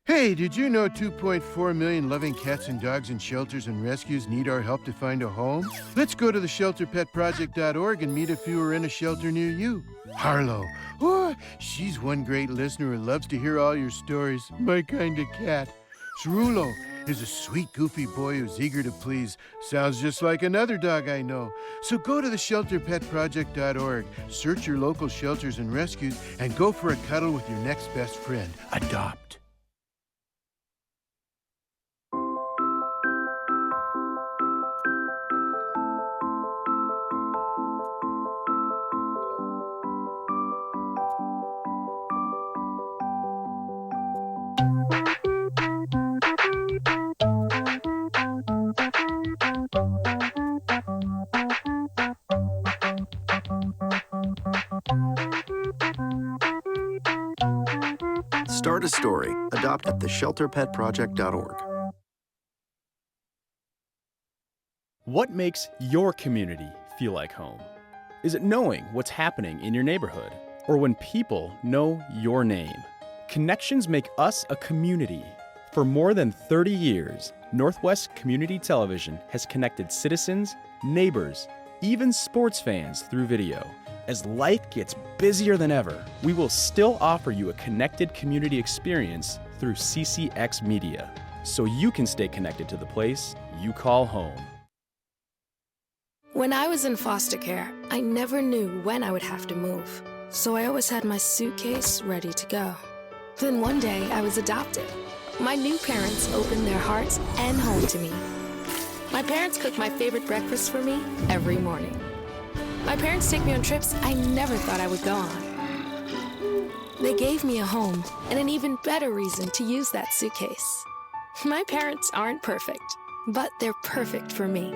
Hey, did you know 2.4 million loving cats and dogs in shelters and rescues need our help to find a home? Let's go to the shelterpetproject.org and meet if you are in a shelter near you. Harlow, oh, she's one great listener who loves to hear all your stories. My kind of cat. Cerulo is a sweet, goofy boy who's eager to please. Sounds just like another dog I know. So go to the shelterpetproject.org, search your local shelters and rescues, and go for a cuddle with your next best friend. Adopt. Start Start a story. Adopt at theshelterpetproject.org. What makes your community feel like home? Is it knowing what's happening in your neighborhood, or when people know your name? Connections make us a community. For more than 30 years, Northwest Community Television has connected citizens, neighbors, even sports fans through video. As life gets busier than ever, we will still offer you a connected community experience through CCX Media, so you can stay connected to the place you call home. When I was in foster care, I never knew when I would have to move, so I always had my suitcase ready to go. Then one day, I was adopted. My new parents opened their hearts and home to me. My parents cook my favorite breakfast for me every morning. My parents take me on trips I never thought I would go on. They gave me a home and an even better reason to use that suitcase. My parents aren't perfect, but they're perfect for me.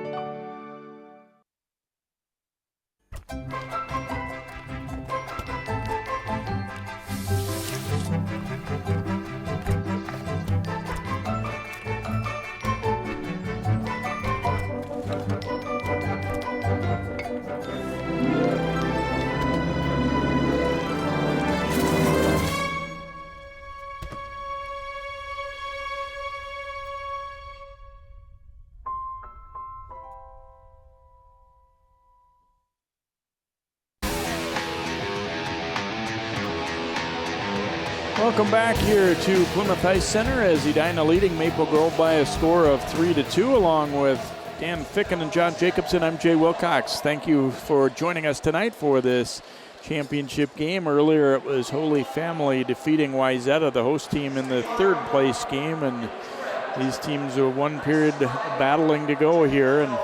Welcome back here to Plymouth Ice Center as Edina leading Maple Grove by a score of 3-2, along with Dan Ficken and John Jacobson. I'm Jay Wilcox. Thank you for joining us tonight for this championship game. Earlier it was Holy Family defeating Wayzata, the host team, in the third place game, and these teams are one period battling to go here, and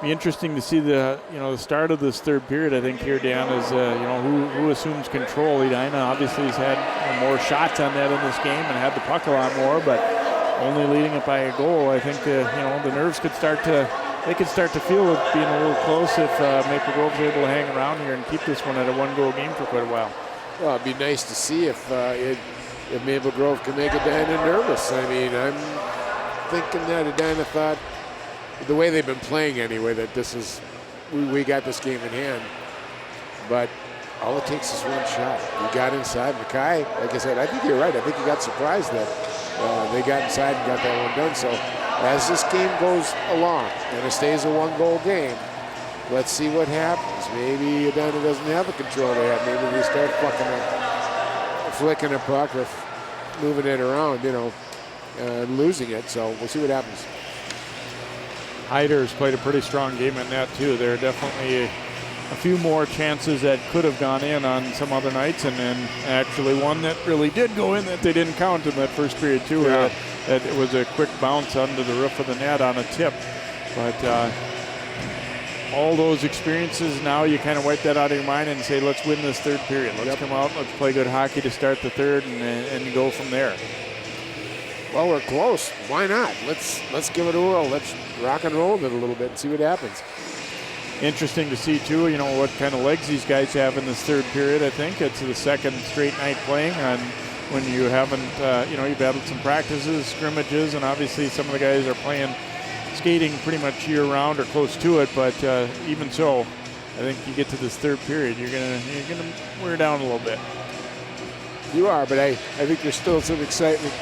be interesting to see the start of this third period. I think here, Dan, is who assumes control. Edina obviously has had more shots on net in this game and had the puck a lot more, but only leading it by a goal. I think the nerves could start to feel it being a little close if Maple Grove's able to hang around here and keep this one at a one-goal game for quite a while. Well, it'd be nice to see if Maple Grove can make Edina nervous. I mean, I'm thinking that Edina thought, the way they've been playing anyway, that we got this game in hand. But all it takes is one shot. We got inside. Mackay, like I said, I think you're right. I think he got surprised that they got inside and got that one done. So as this game goes along and it stays a one-goal game, let's see what happens. Maybe Edina doesn't have the control they have. Maybe they start flicking a puck or moving it around, losing it. So we'll see what happens. Hyder's played a pretty strong game in net too. There are definitely a few more chances that could have gone in on some other nights, and then actually one that really did go in that they didn't count in that first period too. Yeah. That it was a quick bounce under the roof of the net on a tip. But all those experiences, now you kind of wipe that out of your mind and say, let's win this third period. Let's come out, let's play good hockey to start the third and go from there. Well, we're close. Why not? Let's give it a whirl. Let's rock and roll with it a little bit and see what happens. Interesting to see too, what kind of legs these guys have in this third period. I think it's the second straight night playing, and when you haven't, you've had some practices, scrimmages, and obviously some of the guys are playing skating pretty much year round or close to it. But even so, I think you get to this third period, you're gonna wear down a little bit. You are, but I think there's still some excitement.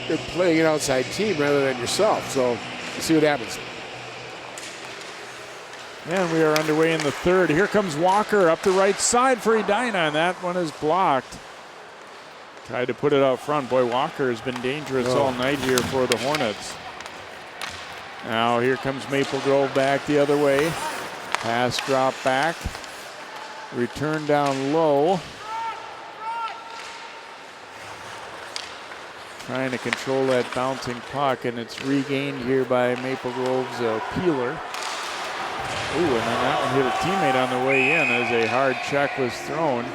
You're playing an outside team rather than yourself, so we'll see what happens. And we are underway in the third. Here comes Walker up the right side for Edina, and that one is blocked. Tried to put it out front. Boy, Walker has been dangerous all night here for the Hornets. Now here comes Maple Grove back the other way. Pass drop back. Return down low. Trying to control that bouncing puck, and it's regained here by Maple Grove's Peeler. Ooh, and then that one hit a teammate on the way in as a hard check was thrown.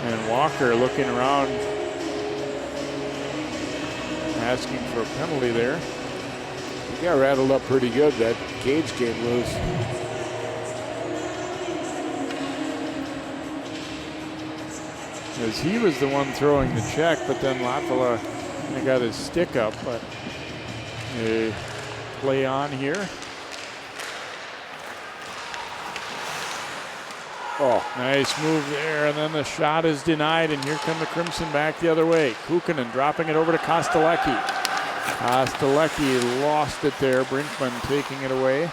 And Walker looking around, asking for a penalty there. He got rattled up pretty good. That cage came loose. as he was the one throwing the check, but then Latvala got his stick up. But a play on here. Oh, nice move there, and then the shot is denied, and here come the Crimson back the other way. Kukkonen dropping it over to Kostelecki. Kostelecki lost it there. Brinkman taking it away.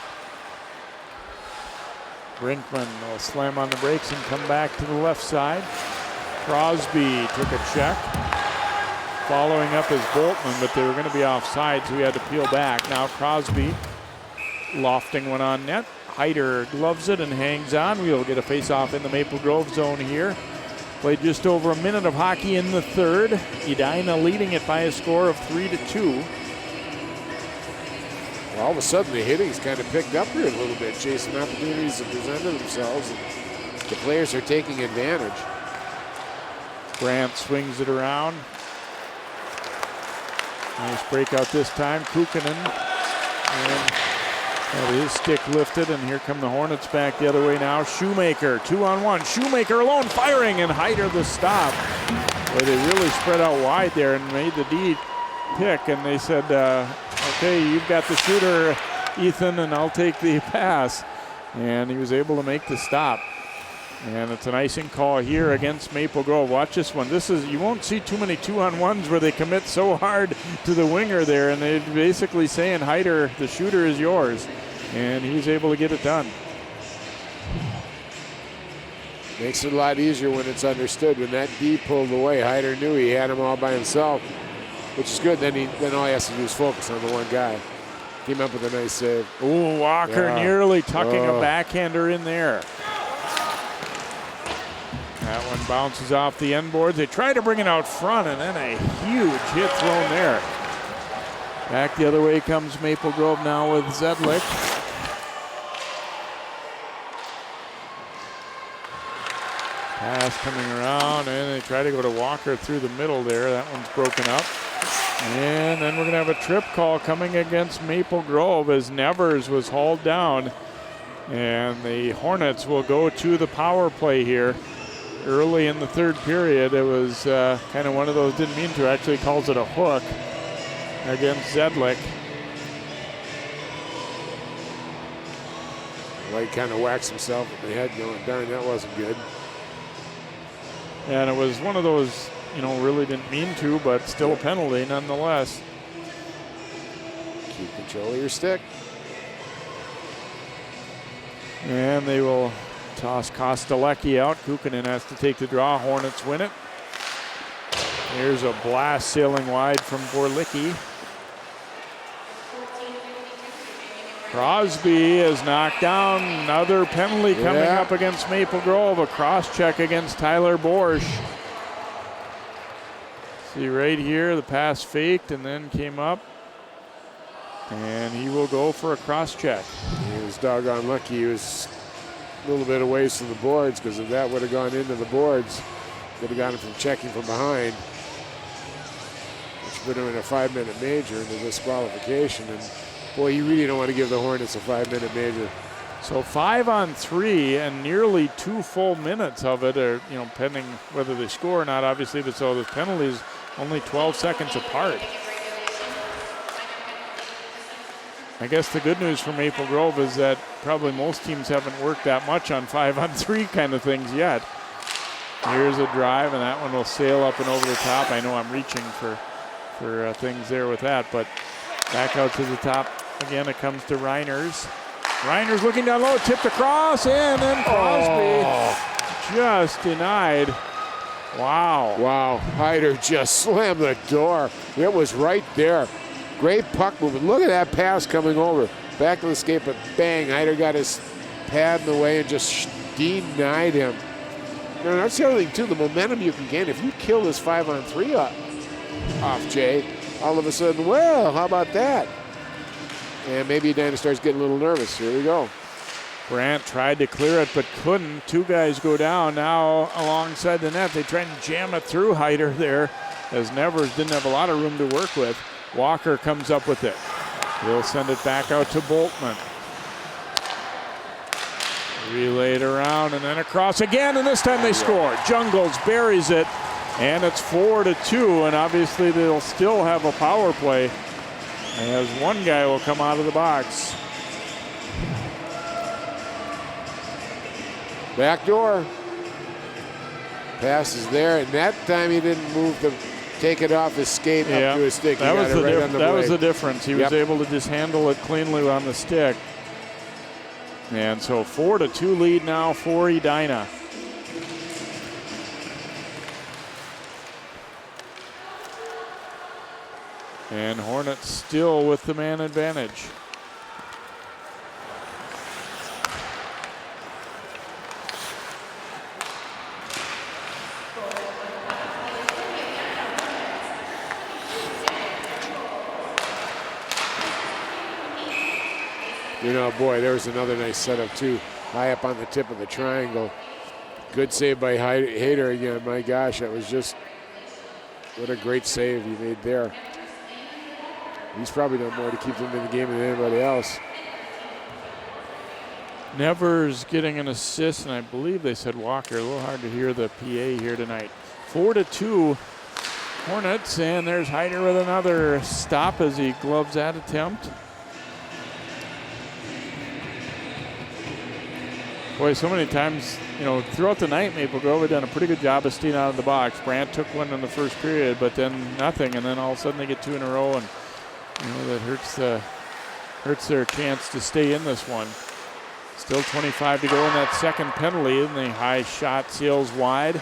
Brinkman will slam on the brakes and come back to the left side. Crosby took a check. Following up is Boltman, but they were going to be offside, so he had to peel back. Now Crosby lofting one on net. Hyder gloves it and hangs on. We'll get a face-off in the Maple Grove zone here. Played just over a minute of hockey in the third. Edina leading it by a score of 3-2. Well, all of a sudden the hitting's kind of picked up here a little bit. Chasing opportunities have presented themselves, and the players are taking advantage. Grant swings it around. Nice breakout this time. Kukkonen. And had his stick lifted, and here come the Hornets back the other way now. Shoemaker, 2-on-1. Shoemaker alone firing, and Hyder the stop. Boy, they really spread out wide there and made the D pick, and they said, okay, you've got the shooter, Ethan, and I'll take the pass. And he was able to make the stop. And it's an icing call here against Maple Grove. Watch this one. You won't see too many 2-on-1s where they commit so hard to the winger there, and they're basically saying, Hyder, the shooter is yours. And he's able to get it done. Makes it a lot easier when it's understood. When that D pulled away, Hyder knew he had him all by himself, which is good. Then all he has to do is focus on the one guy. Came up with a nice save. Ooh, Walker nearly tucking a backhander in there. That one bounces off the end boards. They try to bring it out front, and then a huge hit thrown there. Back the other way comes Maple Grove now with Zedlick. Pass coming around, and they try to go to Walker through the middle there. That one's broken up. And then we're going to have a trip call coming against Maple Grove as Nevers was hauled down. And the Hornets will go to the power play here. Early in the third period, it was kind of one of those, didn't mean to, actually calls it a hook against Zedlick. Light kind of whacks himself in the head going, darn, that wasn't good. And it was one of those, really didn't mean to, but still a penalty nonetheless. Keep control of your stick. And they will toss Kostelecki out. Kukkonen has to take the draw. Hornets win it. Here's a blast sailing wide from Borlicki. Crosby is knocked down. Another penalty coming up against Maple Grove. A cross check against Tyler Borsch. See right here, the pass faked and then came up. And he will go for a cross check. He was doggone lucky. He was a little bit away from the boards, because if that would have gone into the boards, would have got him from checking from behind, which would have been a 5-minute major into disqualification. And boy, you really don't want to give the Hornets a 5-minute major. So 5-on-3 and nearly 2 full minutes of it, or pending whether they score or not, obviously. But so the penalties only 12 seconds apart. I guess the good news for Maple Grove is that probably most teams haven't worked that much on 5-on-3 kind of things yet. Here's a drive, and that one will sail up and over the top. I know I'm reaching for things there with that, but back out to the top again. It comes to Reiners. Reiners looking down low, tipped across, and then Crosby just denied. Wow. Wow. Hyder just slammed the door. It was right there. Great puck movement. Look at that pass coming over. Back of the skate, but bang, Hyder got his pad in the way and just denied him. Now, that's the other thing, too, the momentum you can gain. If you kill this 5-on-3 off Jay, all of a sudden, well, how about that? And maybe Edina starts getting a little nervous. Here we go. Brandt tried to clear it, but couldn't. 2 guys go down now alongside the net. They try and jam it through Hyder there, as Nevers didn't have a lot of room to work with. Walker comes up with it. He'll send it back out to Boltman. Relayed around and then across again, and this time they score. Jungles buries it, and it's 4-2, and obviously they'll still have a power play as one guy will come out of the box. Back door. Pass is there, and that time he didn't move to take it off his skate up to his stick. That was the blade. difference. He was able to just handle it cleanly on the stick. And so 4-2 lead now for Edina. And Hornets still with the man advantage. You know, boy, there was another nice setup too. High up on the tip of the triangle. Good save by Hayter again. My gosh, that was just, what a great save he made there. He's probably done more to keep them in the game than anybody else. Nevers getting an assist, and I believe they said Walker. A little hard to hear the PA here tonight. 4-2 Hornets, and there's Hyder with another stop as he gloves that attempt. Boy, so many times, you know, throughout the night, Maple Grove had done a pretty good job of staying out of the box. Brandt took one in the first period, but then nothing, and then all of a sudden they get two in a row, and you know that hurts their chance to stay in this one. Still 25 to go in that second penalty, and the high shot sails wide.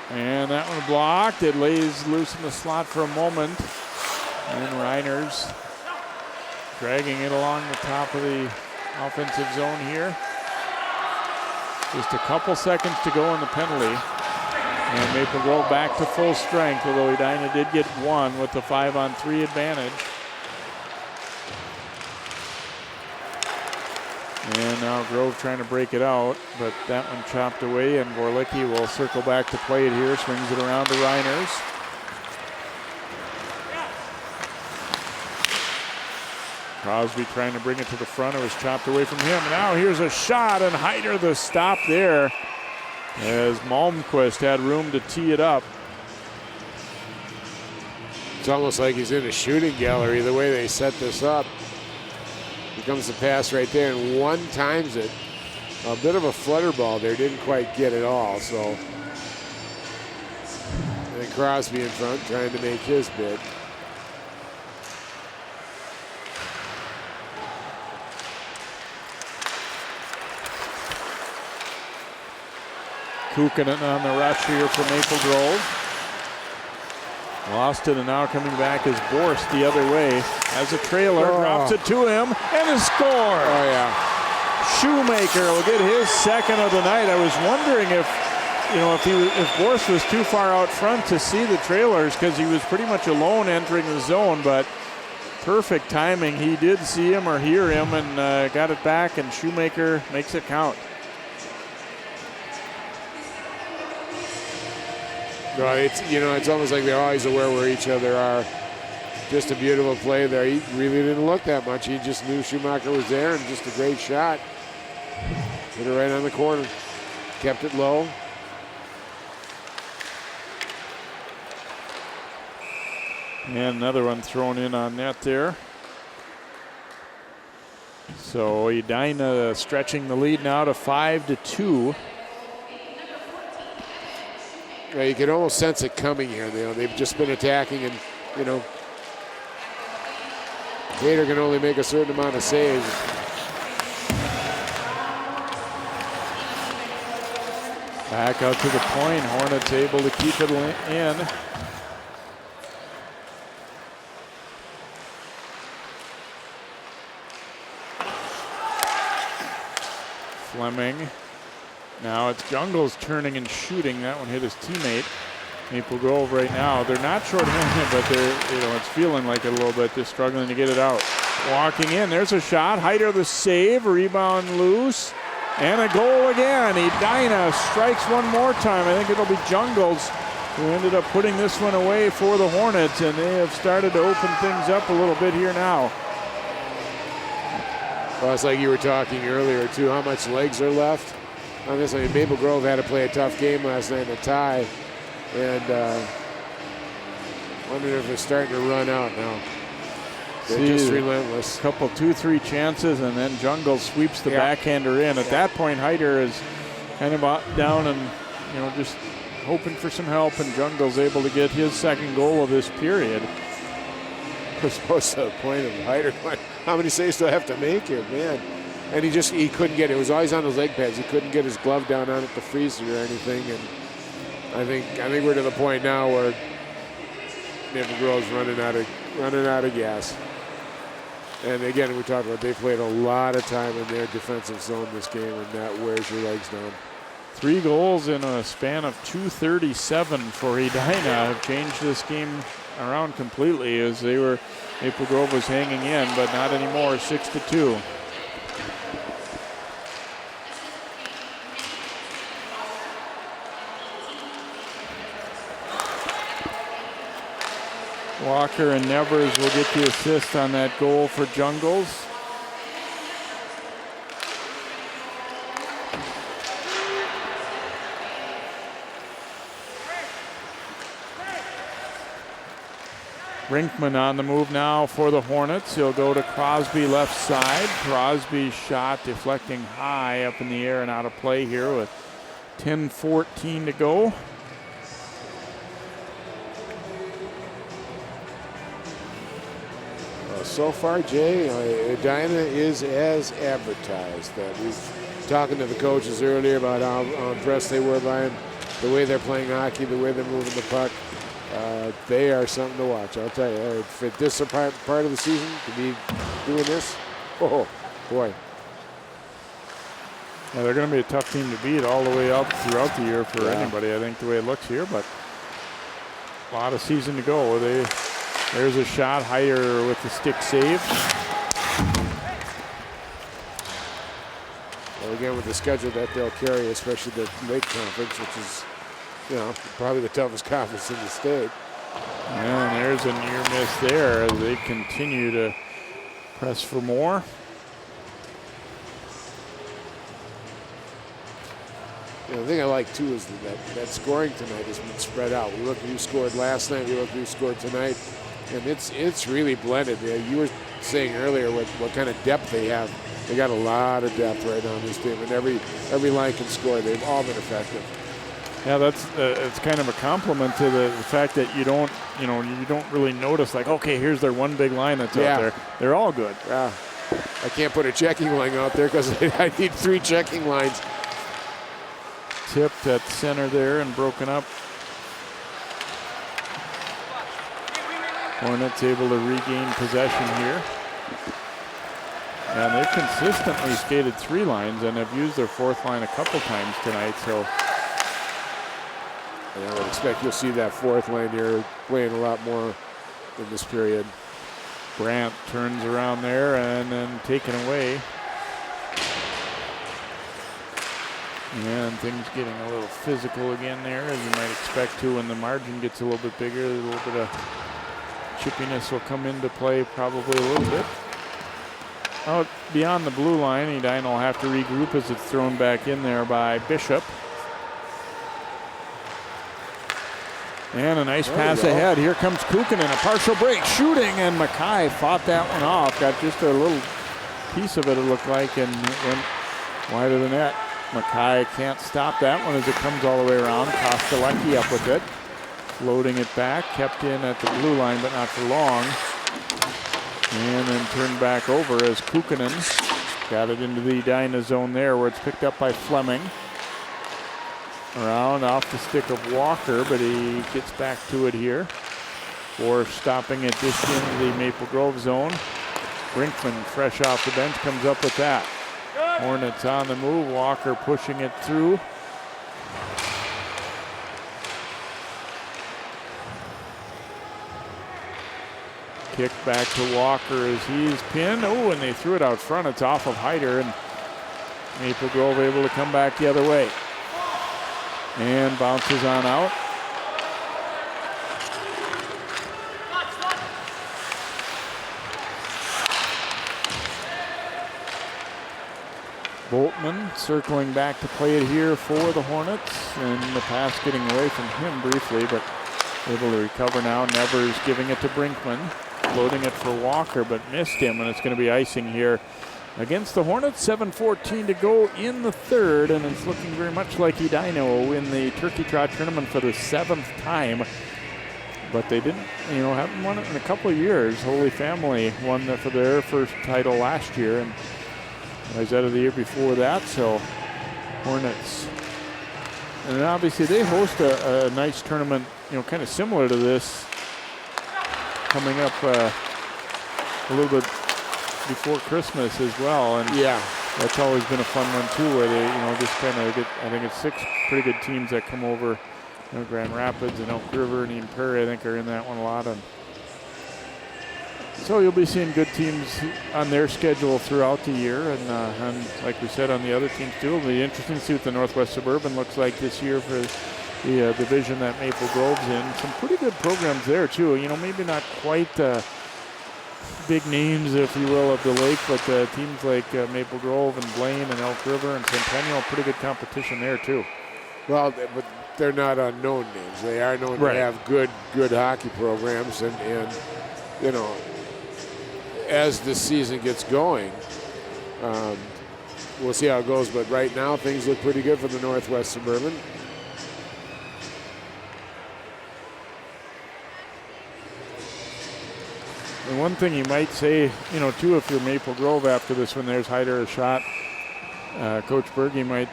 And that one blocked. It lays loose in the slot for a moment. And Reiners dragging it along the top of the offensive zone here. Just a couple seconds to go in the penalty. And Maple Grove back to full strength, although Edina did get one with the 5-on-3 advantage. And now Grove trying to break it out, but that one chopped away, and Gorlicki will circle back to play it here, swings it around to Reiners. Crosby trying to bring it to the front. It was chopped away from him. Now here's a shot, and Hyder the stop there as Malmquist had room to tee it up. It's almost like he's in a shooting gallery the way they set this up. Here comes the pass right there, and one times it. A bit of a flutter ball there, didn't quite get it all, so. And Crosby in front trying to make his bid. Kukkonen on the rush here for Maple Grove. Lost it, and now coming back is Borst the other way. As a trailer, drops it to him, and a score. Oh, yeah. Shoemaker will get his second of the night. I was wondering if Borst was too far out front to see the trailers, because he was pretty much alone entering the zone, but perfect timing. He did see him or hear him and got it back, and Shoemaker makes it count. Well, it's almost like they're always aware where each other are. Just a beautiful play there. He really didn't look that much. He just knew Schumacher was there, and just a great shot. Hit it right on the corner. Kept it low. And another one thrown in on net there. So Edina stretching the lead now to 5-2. Yeah, you can almost sense it coming here. They've just been attacking, and Gator can only make a certain amount of saves. Back out to the point. Hornets able to keep it in. Fleming. Now it's Jungles turning and shooting. That one hit his teammate. Maple Grove right now, they're not short-handed, but they're, it's feeling like it a little bit. They're struggling to get it out. Walking in, there's a shot. Hyder the save, rebound loose, and a goal again. Edina strikes one more time. I think it'll be Jungles who ended up putting this one away for the Hornets, and they have started to open things up a little bit here now. Well, it's like you were talking earlier, too, how much legs are left on this. I mean, Maple Grove had to play a tough game last night in a tie, and wondering if they're starting to run out now. They're just relentless. A couple 2-3 chances, and then Jungle sweeps the backhander in. At that point, Hyder is kind of down and, just hoping for some help, and Jungle's able to get his second goal of this period. Was supposed to the point of Hyder. How many saves do I have to make here, man? And he couldn't get it. It was always on his leg pads. He couldn't get his glove down on it to freeze it or anything. And I think we're to the point now where Maple Grove's running out of gas. And again, we talked about they played a lot of time in their defensive zone this game, and that wears your legs down. 3 goals in a span of 2:37 for Edina have changed this game around completely, as Maple Grove was hanging in, but not anymore. 6-2. Walker and Nevers will get the assist on that goal for Jungles. Brinkman on the move now for the Hornets. He'll go to Crosby left side. Crosby's shot deflecting high up in the air and out of play here with 10:14 to go. So far, Jay, Edina is as advertised. That we've talking to the coaches earlier about how impressed they were by him, the way they're playing hockey, the way they're moving the puck. They are something to watch, I'll tell you. If this is part of the season, to be doing this, oh, boy. Yeah, they're going to be a tough team to beat all the way up throughout the year for anybody, I think, the way it looks here, but a lot of season to go. There's a shot. Hyder with the stick save. Well, again, with the schedule that they'll carry, especially the Lake Conference, which is, probably the toughest conference in the state. And there's a near miss there as they continue to press for more. The thing I like, too, is that scoring tonight has been spread out. We look at who scored last night, we look at who scored tonight, and it's really blended. You were saying earlier what kind of depth they have. They got a lot of depth right on this team, and every line can score. They've all been effective. Yeah, that's it's kind of a compliment to the fact that you don't really notice, like, okay, here's their one big line that's out there. They're all good. Yeah, I can't put a checking line out there because I need 3 checking lines. Tipped at center there and broken up. Hornets able to regain possession here. And they've consistently skated 3 lines and have used their 4th line a couple times tonight. So I would expect you'll see that 4th line here playing a lot more in this period. Brandt turns around there and then taken away. And things getting a little physical again there, as you might expect to when the margin gets a little bit bigger. A little bit of chippiness will come into play probably a little bit. Out beyond the blue line, Edina will have to regroup as it's thrown back in there by Bishop. And a nice pass ahead. Here comes Kukanen, a partial break, shooting, and Mackay fought that one off. Got just a little piece of it looked like, and went wide of the net. Mackay can't stop that one as it comes all the way around. Kostelecki up with it. Floating it back, kept in at the blue line, but not for long. And then turned back over as Kukanen got it into the Edina zone there, where it's picked up by Fleming. Around off the stick of Walker, but he gets back to it here. For stopping it just into the Maple Grove zone. Brinkman, fresh off the bench, comes up with that. Hornets on the move, Walker pushing it through. Kick back to Walker as he's pinned. Oh, and they threw it out front. It's off of Hyder, and Maple Grove able to come back the other way. And bounces on out. Boltman circling back to play it here for the Hornets, and the pass getting away from him briefly, but able to recover now. Nevers giving it to Brinkman, loading it for Walker, but missed him, and it's going to be icing here against the Hornets. 7:14 to go in the third, and it's looking very much like Edina will win the TurkeyTrot tournament for the 7th time. But they didn't, haven't won it in a couple of years. Holy Family won for their first title last year, and Izetta the year before that. So Hornets, and then obviously they host a nice tournament, kind of similar to this, coming up a little bit before Christmas as well. And yeah, that's always been a fun one too, where they just kind of get, I think it's 6 pretty good teams that come over. Grand Rapids and Elk River and Eden Prairie, I think, are in that one a lot. And so you'll be seeing good teams on their schedule throughout the year. And like we said, on the other teams too, it'll be interesting to see what the Northwest Suburban looks like this year for the division that Maple Grove's in. Some pretty good programs there too. Maybe not quite big names, if you will, of the lake, but teams like Maple Grove and Blaine and Elk River and Centennial, pretty good competition there too. Well, but they're not unknown names. They are known to have good hockey programs, and as the season gets going, we'll see how it goes. But right now, things look pretty good for the Northwest Suburban. And one thing you might say, too, if you're Maple Grove after this, when there's Hyder a shot, Coach Berge might,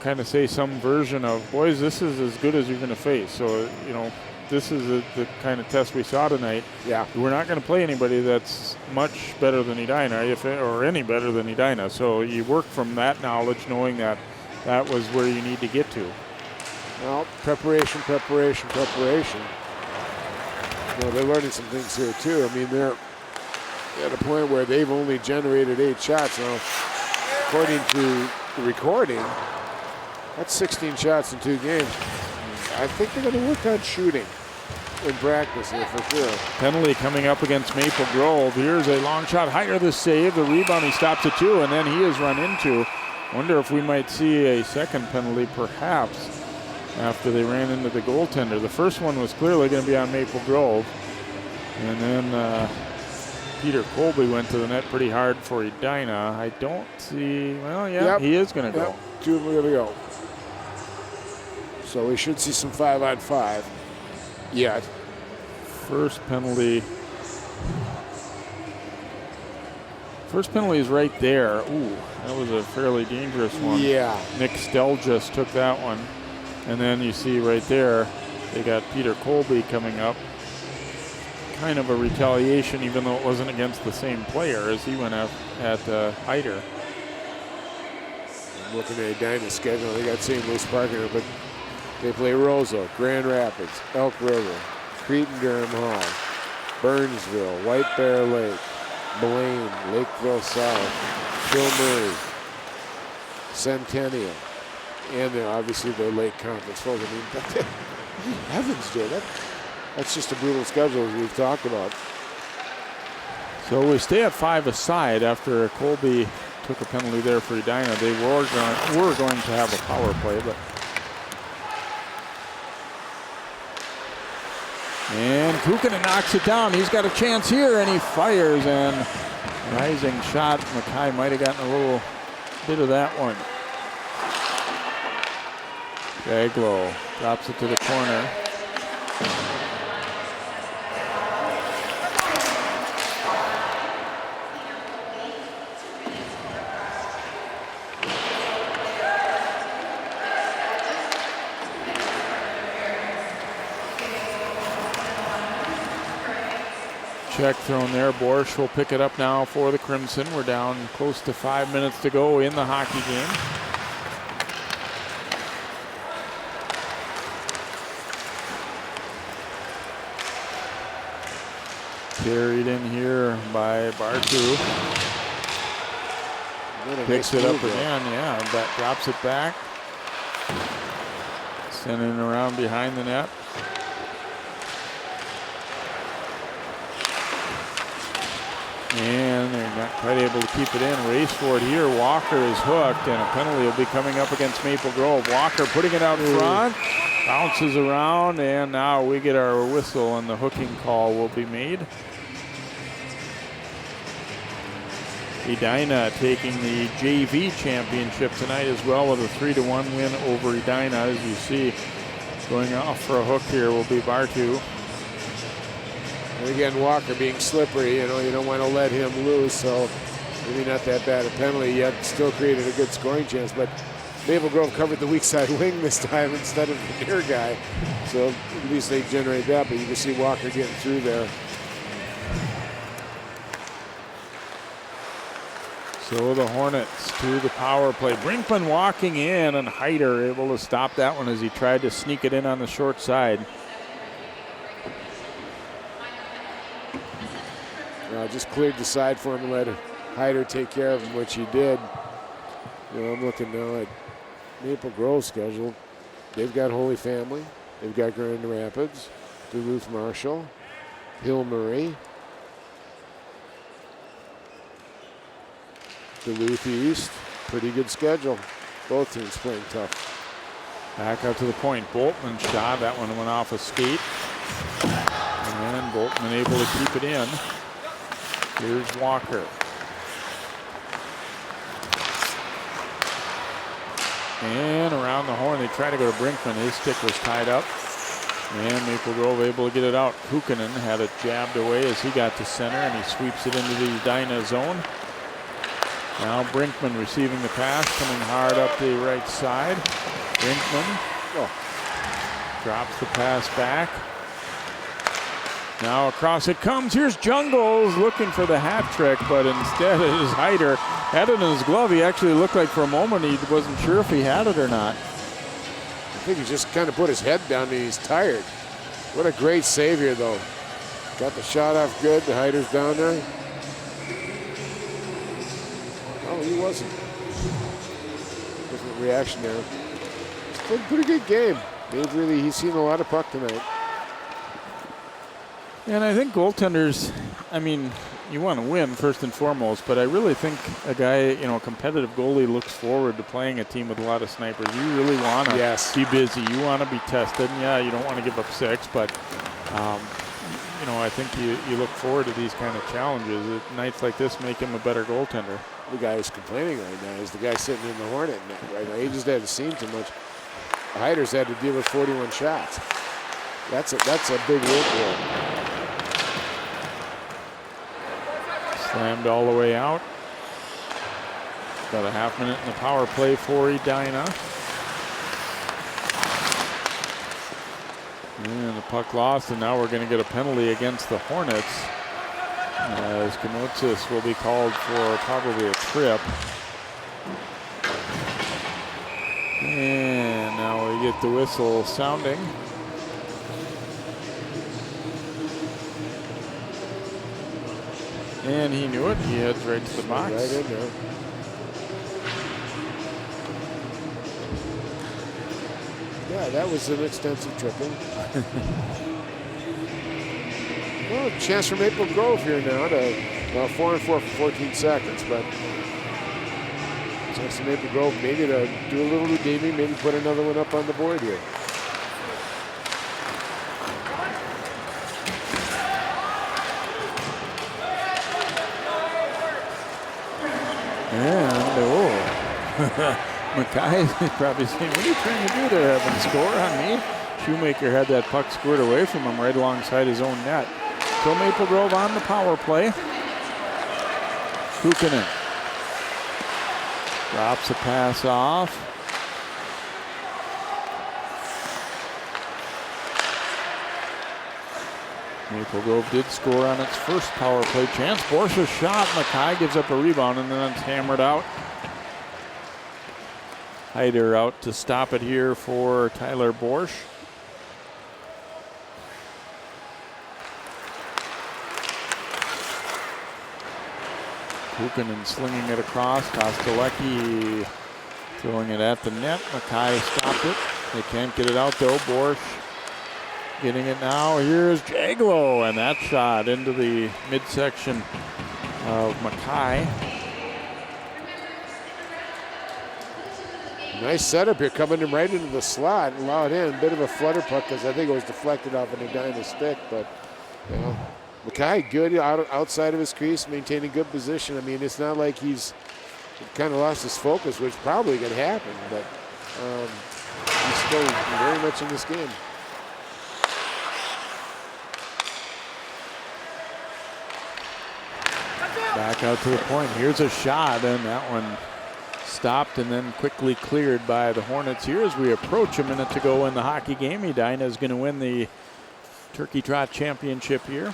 kind of say some version of, boys, this is as good as you're going to face. So, this is the kind of test we saw tonight. Yeah. We're not going to play anybody that's much better than Edina, or any better than Edina. So you work from that knowledge, knowing that that was where you need to get to. Well, preparation. They're learning some things here, too. I mean, they're at a point where they've only generated 8 shots. Now, according to the recording, that's 16 shots in 2 games. I think they're going to work on shooting in practice here for sure. Penalty coming up against Maple Grove. Here's a long shot. Higher the save. The rebound, he stops it too, and then he is run into. Wonder if we might see a second penalty perhaps after they ran into the goaltender. The first one was clearly going to be on Maple Grove. And then Peter Colby went to the net pretty hard for Edina. I don't see, he is going to go. 2 of them are going to go. So we should see some 5-on-5 yet. First penalty is right there. Ooh, that was a fairly dangerous one. Yeah. Nick Stell just took that one. And then you see right there, they got Peter Colby coming up. Kind of a retaliation, even though it wasn't against the same player as he went at Hyder. I'm looking at Edina's schedule. They got St. Louis Park here, but they play Roseau, Grand Rapids, Elk River, Cretin-Durham Hall, Burnsville, White Bear Lake, Blaine, Lakeville South, Bill Murray, Centennial, and then obviously the Lake Conference folks. I mean, heavens, Jay, that's just a brutal schedule as we've talked about. So we stay at 5 aside after Colby took a penalty there for Edina. They were going to have a power play, but. And Kukkonen knocks it down. He's got a chance here, and he fires, and rising shot. Mackay might have gotten a little bit of that one. Gaglow drops it to the corner. Check thrown there. Borsch will pick it up now for the Crimson. We're down close to 5 minutes to go in the hockey game. Carried in here by Bartu. Picks it up again, that drops it back. Sending it around behind the net. And they're not quite able to keep it in. Race for it here. Walker is hooked, and a penalty will be coming up against Maple Grove. Walker putting it out front, bounces around, and now we get our whistle, and the hooking call will be made. Edina taking the JV championship tonight as well with a 3-1 win over Edina. As you see, going off for a hook here will be Bartu. And again, Walker being slippery, you don't want to let him loose, so maybe not that bad a penalty yet. Still created a good scoring chance, but Maple Grove covered the weak side wing this time instead of the near guy. So at least they generate that, but you can see Walker getting through there. So the Hornets to the power play. Brinkman walking in, and Hyder able to stop that one as he tried to sneak it in on the short side. Just cleared the side for him and let Hyder take care of him, which he did. I'm looking now at Maple Grove's schedule. They've got Holy Family. They've got Grand Rapids, Duluth Marshall, Hill Murray, Duluth East. Pretty good schedule. Both teams playing tough. Back out to the point. Boltman shot. That one went off a skate. And Boltman able to keep it in. Here's Walker. And around the horn, they try to go to Brinkman. His stick was tied up. And Maple Grove able to get it out. Kukkonen had it jabbed away as he got to center, and he sweeps it into the Edina zone. Now Brinkman receiving the pass, coming hard up the right side. Brinkman drops the pass back. Now across it comes. Here's Jungles looking for the hat trick, but instead it is Hyder. Had it in his glove. He actually looked like for a moment he wasn't sure if he had it or not. I think he just kind of put his head down and he's tired. What a great save here, though. Got the shot off good. The Hyder's down there. Oh, he wasn't. Different reaction there. It's been a pretty good game. He's seen a lot of puck tonight. And I think goaltenders, you want to win first and foremost, but I really think a guy, a competitive goalie looks forward to playing a team with a lot of snipers. You really want to be busy. You want to be tested. And yeah, you don't want to give up 6, but, I think you look forward to these kind of challenges. Nights like this make him a better goaltender. The guy who's complaining right now is the guy sitting in the Hornet net right now. He just hadn't seen too much. The Hyder's had to deal with 41 shots. That's a big workload. Slammed all the way out. About a half minute in the power play for Edina. And the puck lost, and now we're going to get a penalty against the Hornets. As Kanotsis will be called for probably a trip. And now we get the whistle sounding. And he knew it. He heads right to the box. Right in there. Yeah, that was an extensive tripping. Well, chance for Maple Grove here now to 4-4 for 14 seconds, but chance for Maple Grove maybe to do a little redeeming, maybe put another one up on the board here. And, Mackay is probably saying, what are you trying to do there, having a score on me? Shoemaker had that puck squared away from him right alongside his own net. So Maple Grove on the power play. Kukkonen drops a pass off. Maple Grove did score on its first power play chance. Borsch's shot. Mackay gives up a rebound, and then it's hammered out. Hyder out to stop it here for Tyler Borsch. Kukkonen slinging it across. Kostelecki throwing it at the net. Mackay stopped it. They can't get it out though. Borsch getting it now. Here's Jaglow, and that shot into the midsection of Mackay. Nice setup here, coming him right into the slot, allowed in a bit of a flutter puck because I think it was deflected off an Edina stick, but you know, Mackay good outside of his crease, maintaining good position. I mean, it's not like he's kind of lost his focus, which probably could happen, but he's still very much in this game. Back out to the point. Here's a shot, and that one stopped and then quickly cleared by the Hornets here as we approach a minute to go in the hockey game. Edina is going to win the TurkeyTrot championship here.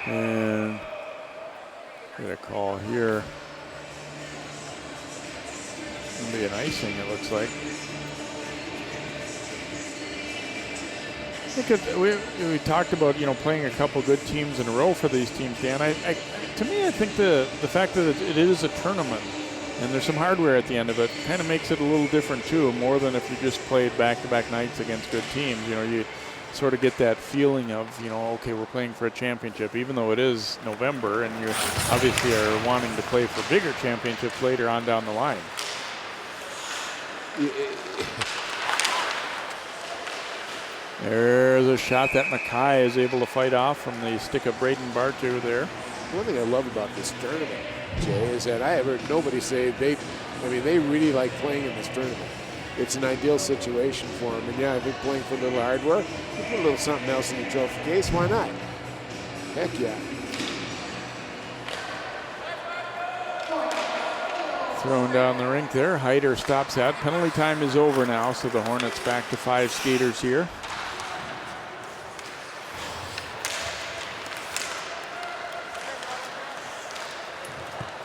And get a call here. It'll be an icing, it looks like. We talked about, you know, playing a couple good teams in a row for these teams, Dan. To me, I think the fact that it is a tournament and there's some hardware at the end of it kind of makes it a little different too, more than if you just played back-to-back nights against good teams. You know, you sort of get that feeling of, you know, okay, we're playing for a championship, even though it is November and you obviously are wanting to play for bigger championships later on down the line. There's a shot that Mackay is able to fight off from the stick of Braden Bartu there. One thing I love about this tournament, Jay, is that I have heard nobody say they really like playing in this tournament. It's an ideal situation for them. And yeah, I think playing for a little hardware, you put a little something else in the trophy case, why not? Heck yeah. Thrown down the rink there. Hyder stops that. Penalty time is over now, so the Hornets back to 5 skaters here.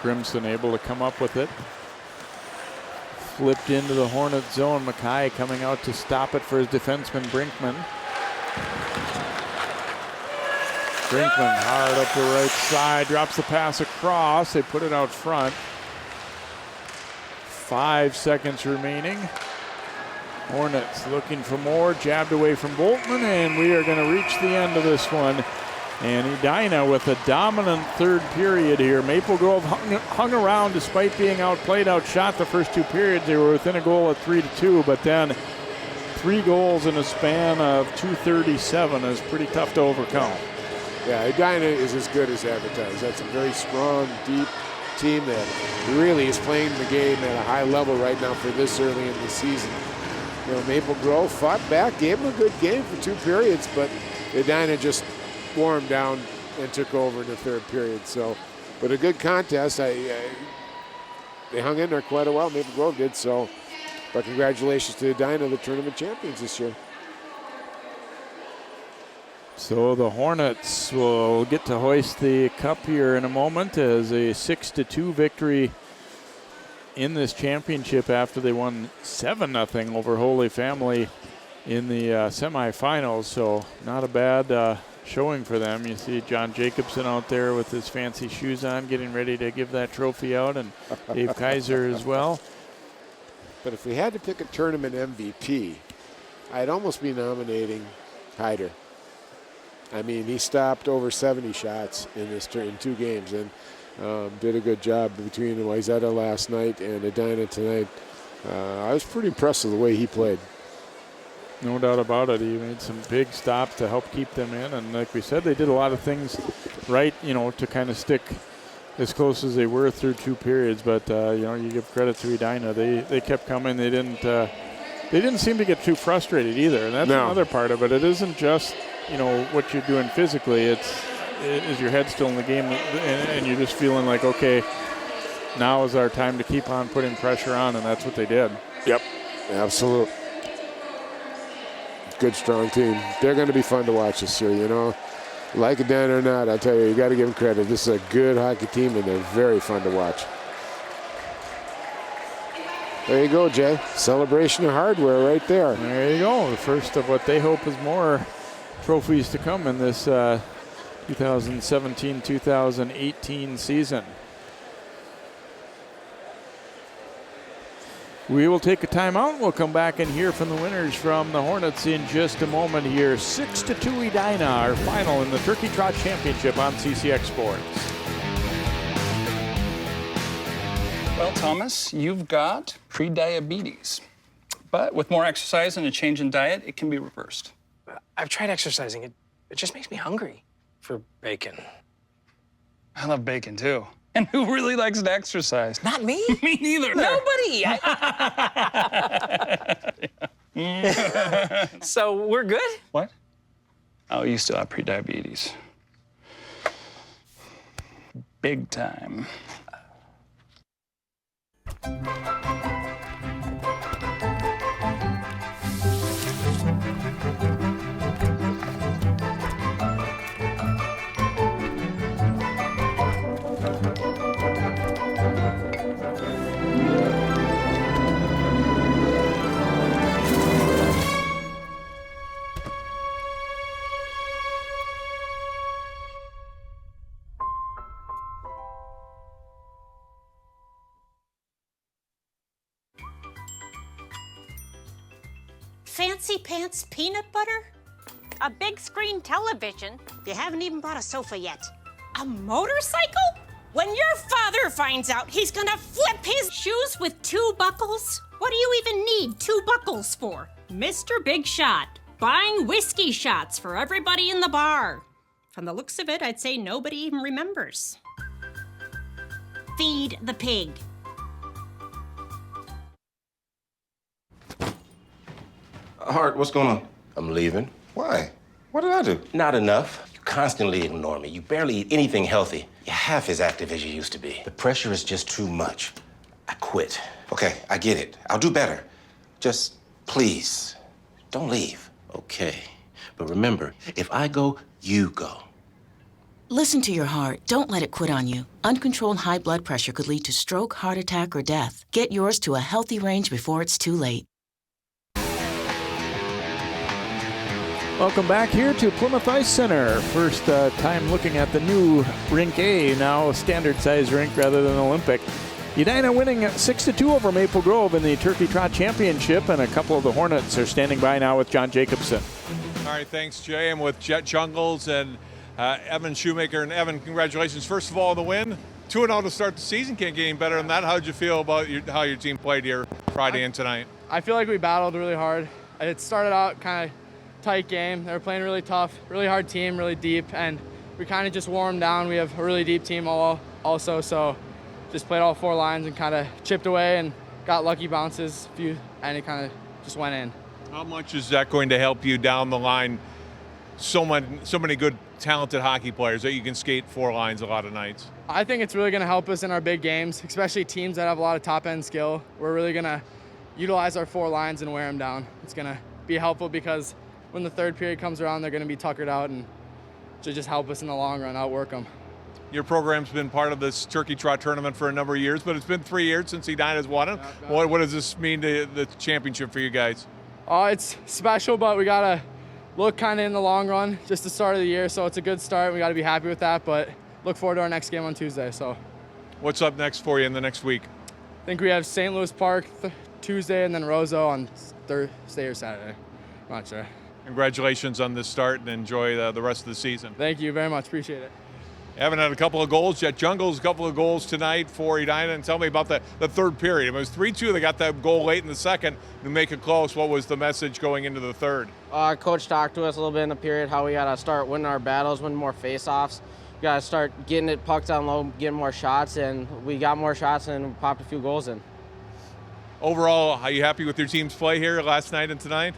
Crimson able to come up with it. Flipped into the Hornet zone. Mackay coming out to stop it for his defenseman Brinkman. Brinkman hard up the right side. Drops the pass across. They put it out front. 5 seconds remaining. Hornets looking for more. Jabbed away from Boltman, and we are going to reach the end of this one. And Edina with a dominant third period here. Maple Grove hung around despite being outplayed, outshot the first 2 periods. They were within a goal at 3-2, but then 3 goals in a span of 2:37 is pretty tough to overcome. Yeah, Edina is as good as advertised. That's a very strong, deep team that really is playing the game at a high level right now for this early in the season. You know, Maple Grove fought back, gave them a good game for 2 periods, but Edina just wore them down and took over in the third period. So, but a good contest. They hung in there quite a while. Maple Grove did so. But congratulations to Edina, the tournament champions this year. So the Hornets will get to hoist the cup here in a moment as a 6-2 victory in this championship after they won 7-0 over Holy Family in the semifinals. So not a bad showing for them. You see John Jacobson out there with his fancy shoes on, getting ready to give that trophy out, and Dave Kaiser as well. But if we had to pick a tournament MVP, I'd almost be nominating Hyder. I mean, he stopped over 70 shots in this in 2 games, and did a good job between Wayzata last night and Edina tonight. I was pretty impressed with the way he played. No doubt about it. He made some big stops to help keep them in, and like we said, they did a lot of things right, you know, to kind of stick as close as they were through 2 periods. But you know, you give credit to Edina. They kept coming. They didn't seem to get too frustrated either, and that's another part of it. It isn't just, you know, what you're doing physically. Is your head still in the game, and you're just feeling like, okay, now is our time to keep on putting pressure on, and that's what they did. Yep, absolute. Good, strong team. They're going to be fun to watch this year, you know. Like it down or not, I tell you got to give them credit. This is a good hockey team, and they're very fun to watch. There you go, Jay. Celebration of hardware right there. There you go. The first of what they hope is more trophies to come in this 2017-2018 season. We will take a timeout. We'll come back and hear from the winners from the Hornets in just a moment here. 6-2 Edina, our final in the Turkey Trot Championship on CCX Sports. Well, Thomas, you've got pre-diabetes. But with more exercise and a change in diet, it can be reversed. I've tried exercising. It just makes me hungry for bacon. I love bacon, too. And who really likes to exercise? Not me. Me neither. Nobody. So we're good? What? Oh, you still have pre-diabetes. Big time. Fancy pants peanut butter? A big screen television. You haven't even bought a sofa yet. A motorcycle? When your father finds out, he's gonna flip his shoes with 2 buckles? What do you even need 2 buckles for? Mr. Big Shot, buying whiskey shots for everybody in the bar. From the looks of it, I'd say nobody even remembers. Feed the pig. Hart, what's going on? I'm leaving. Why? What did I do? Not enough. You constantly ignore me. You barely eat anything healthy. You're half as active as you used to be. The pressure is just too much. I quit. Okay, I get it. I'll do better. Just please, don't leave. Okay. But remember, if I go, you go. Listen to your heart. Don't let it quit on you. Uncontrolled high blood pressure could lead to stroke, heart attack, or death. Get yours to a healthy range before it's too late. Welcome back here to Plymouth Ice Center. First time looking at the new Rink A, now a standard size rink rather than Olympic. Edina winning 6-2 over Maple Grove in the Turkey Trot Championship, and a couple of the Hornets are standing by now with John Jacobson. All right, thanks, Jay. I'm with Jet Jungles and Evan Shoemaker. And Evan, congratulations, first of all, the win. 2-0 to start the season. Can't get any better than that. How did you feel about how your team played here Friday and tonight? I feel like we battled really hard. It started out kind of tight game. They were playing really tough, really hard team, really deep, and we kind of just wore them down. We have a really deep team also, so just played all 4 lines and kind of chipped away and got lucky bounces, and it kind of just went in. How much is that going to help you down the line? So many good, talented hockey players that you can skate 4 lines a lot of nights. I think it's really going to help us in our big games, especially teams that have a lot of top-end skill. We're really going to utilize our 4 lines and wear them down. It's going to be helpful because when the third period comes around, they're going to be tuckered out, and to just help us in the long run, outwork them. Your program's been part of this Turkey Trot tournament for a number of years, but it's been 3 years since Edina's won it. What does this mean to the championship for you guys? It's special, but we got to look kind of in the long run, just the start of the year, so it's a good start. We got to be happy with that, but look forward to our next game on Tuesday. So, what's up next for you in the next week? I think we have St. Louis Park Tuesday and then Roseau on Thursday or Saturday. I'm not sure. Congratulations on this start and enjoy the rest of the season. Thank you very much. Appreciate it. Evan had a couple of goals. Jet Jungles, a couple of goals tonight for Edina. And tell me about the third period. It was 3-2. They got that goal late in the second to make it close. What was the message going into the third? Coach talked to us a little bit in the period how we got to start winning our battles, win more face-offs. We got to start getting it pucked down low, getting more shots. And we got more shots and we popped a few goals in. Overall, are you happy with your team's play here last night and tonight?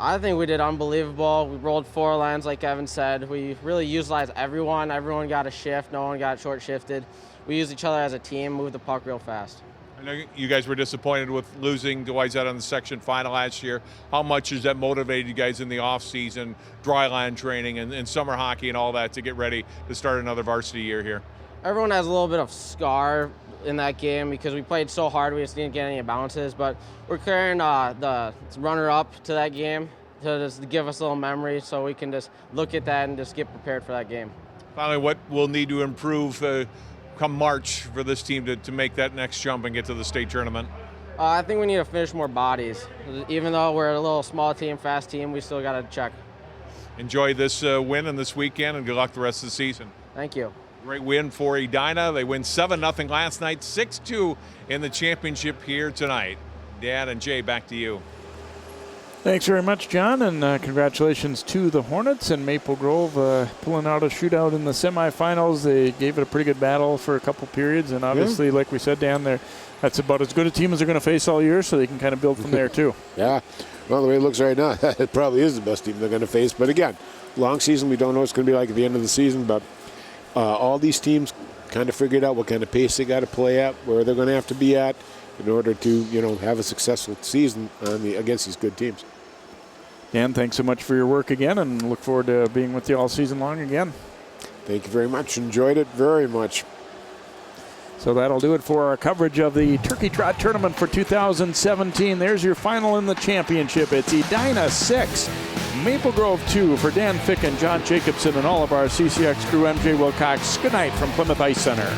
I think we did unbelievable. We rolled 4 lines, like Evan said. We really utilized everyone. Everyone got a shift. No one got short-shifted. We used each other as a team, moved the puck real fast. I know you guys were disappointed with losing to Whiteside on the section final last year. How much has that motivated you guys in the off-season, dry line training, and summer hockey and all that to get ready to start another varsity year here? Everyone has a little bit of scar in that game because we played so hard we just didn't get any bounces, but we're carrying the runner-up to that game to just give us a little memory so we can just look at that and just get prepared for that game. Finally, what will need to improve come March for this team to make that next jump and get to the state tournament? I think we need to finish more bodies. Even though we're a little small team, fast team, we still got to check. Enjoy this win and this weekend, and good luck the rest of the season. Thank you. Great win for Edina. They win 7-0 last night, 6-2 in the championship here tonight. Dan and Jay, back to you. Thanks very much, John, and congratulations to the Hornets and Maple Grove pulling out a shootout in the semifinals. They gave it a pretty good battle for a couple periods, and obviously, like we said, Dan, that's about as good a team as they're going to face all year, so they can kind of build from there, too. Yeah. Well, the way it looks right now, it probably is the best team they're going to face. But again, long season, we don't know what it's going to be like at the end of the season, but all these teams kind of figured out what kind of pace they got to play at, where they're going to have to be at in order to, have a successful season against these good teams. Dan, thanks so much for your work again, and look forward to being with you all season long again. Thank you very much. Enjoyed it very much. So that'll do it for our coverage of the TurkeyTrot tournament for 2017. There's your final in the championship. It's Edina 6, Maple Grove 2 for Dan Ficken, John Jacobson, and all of our CCX crew. MJ Wilcox. Good night from Plymouth Ice Center.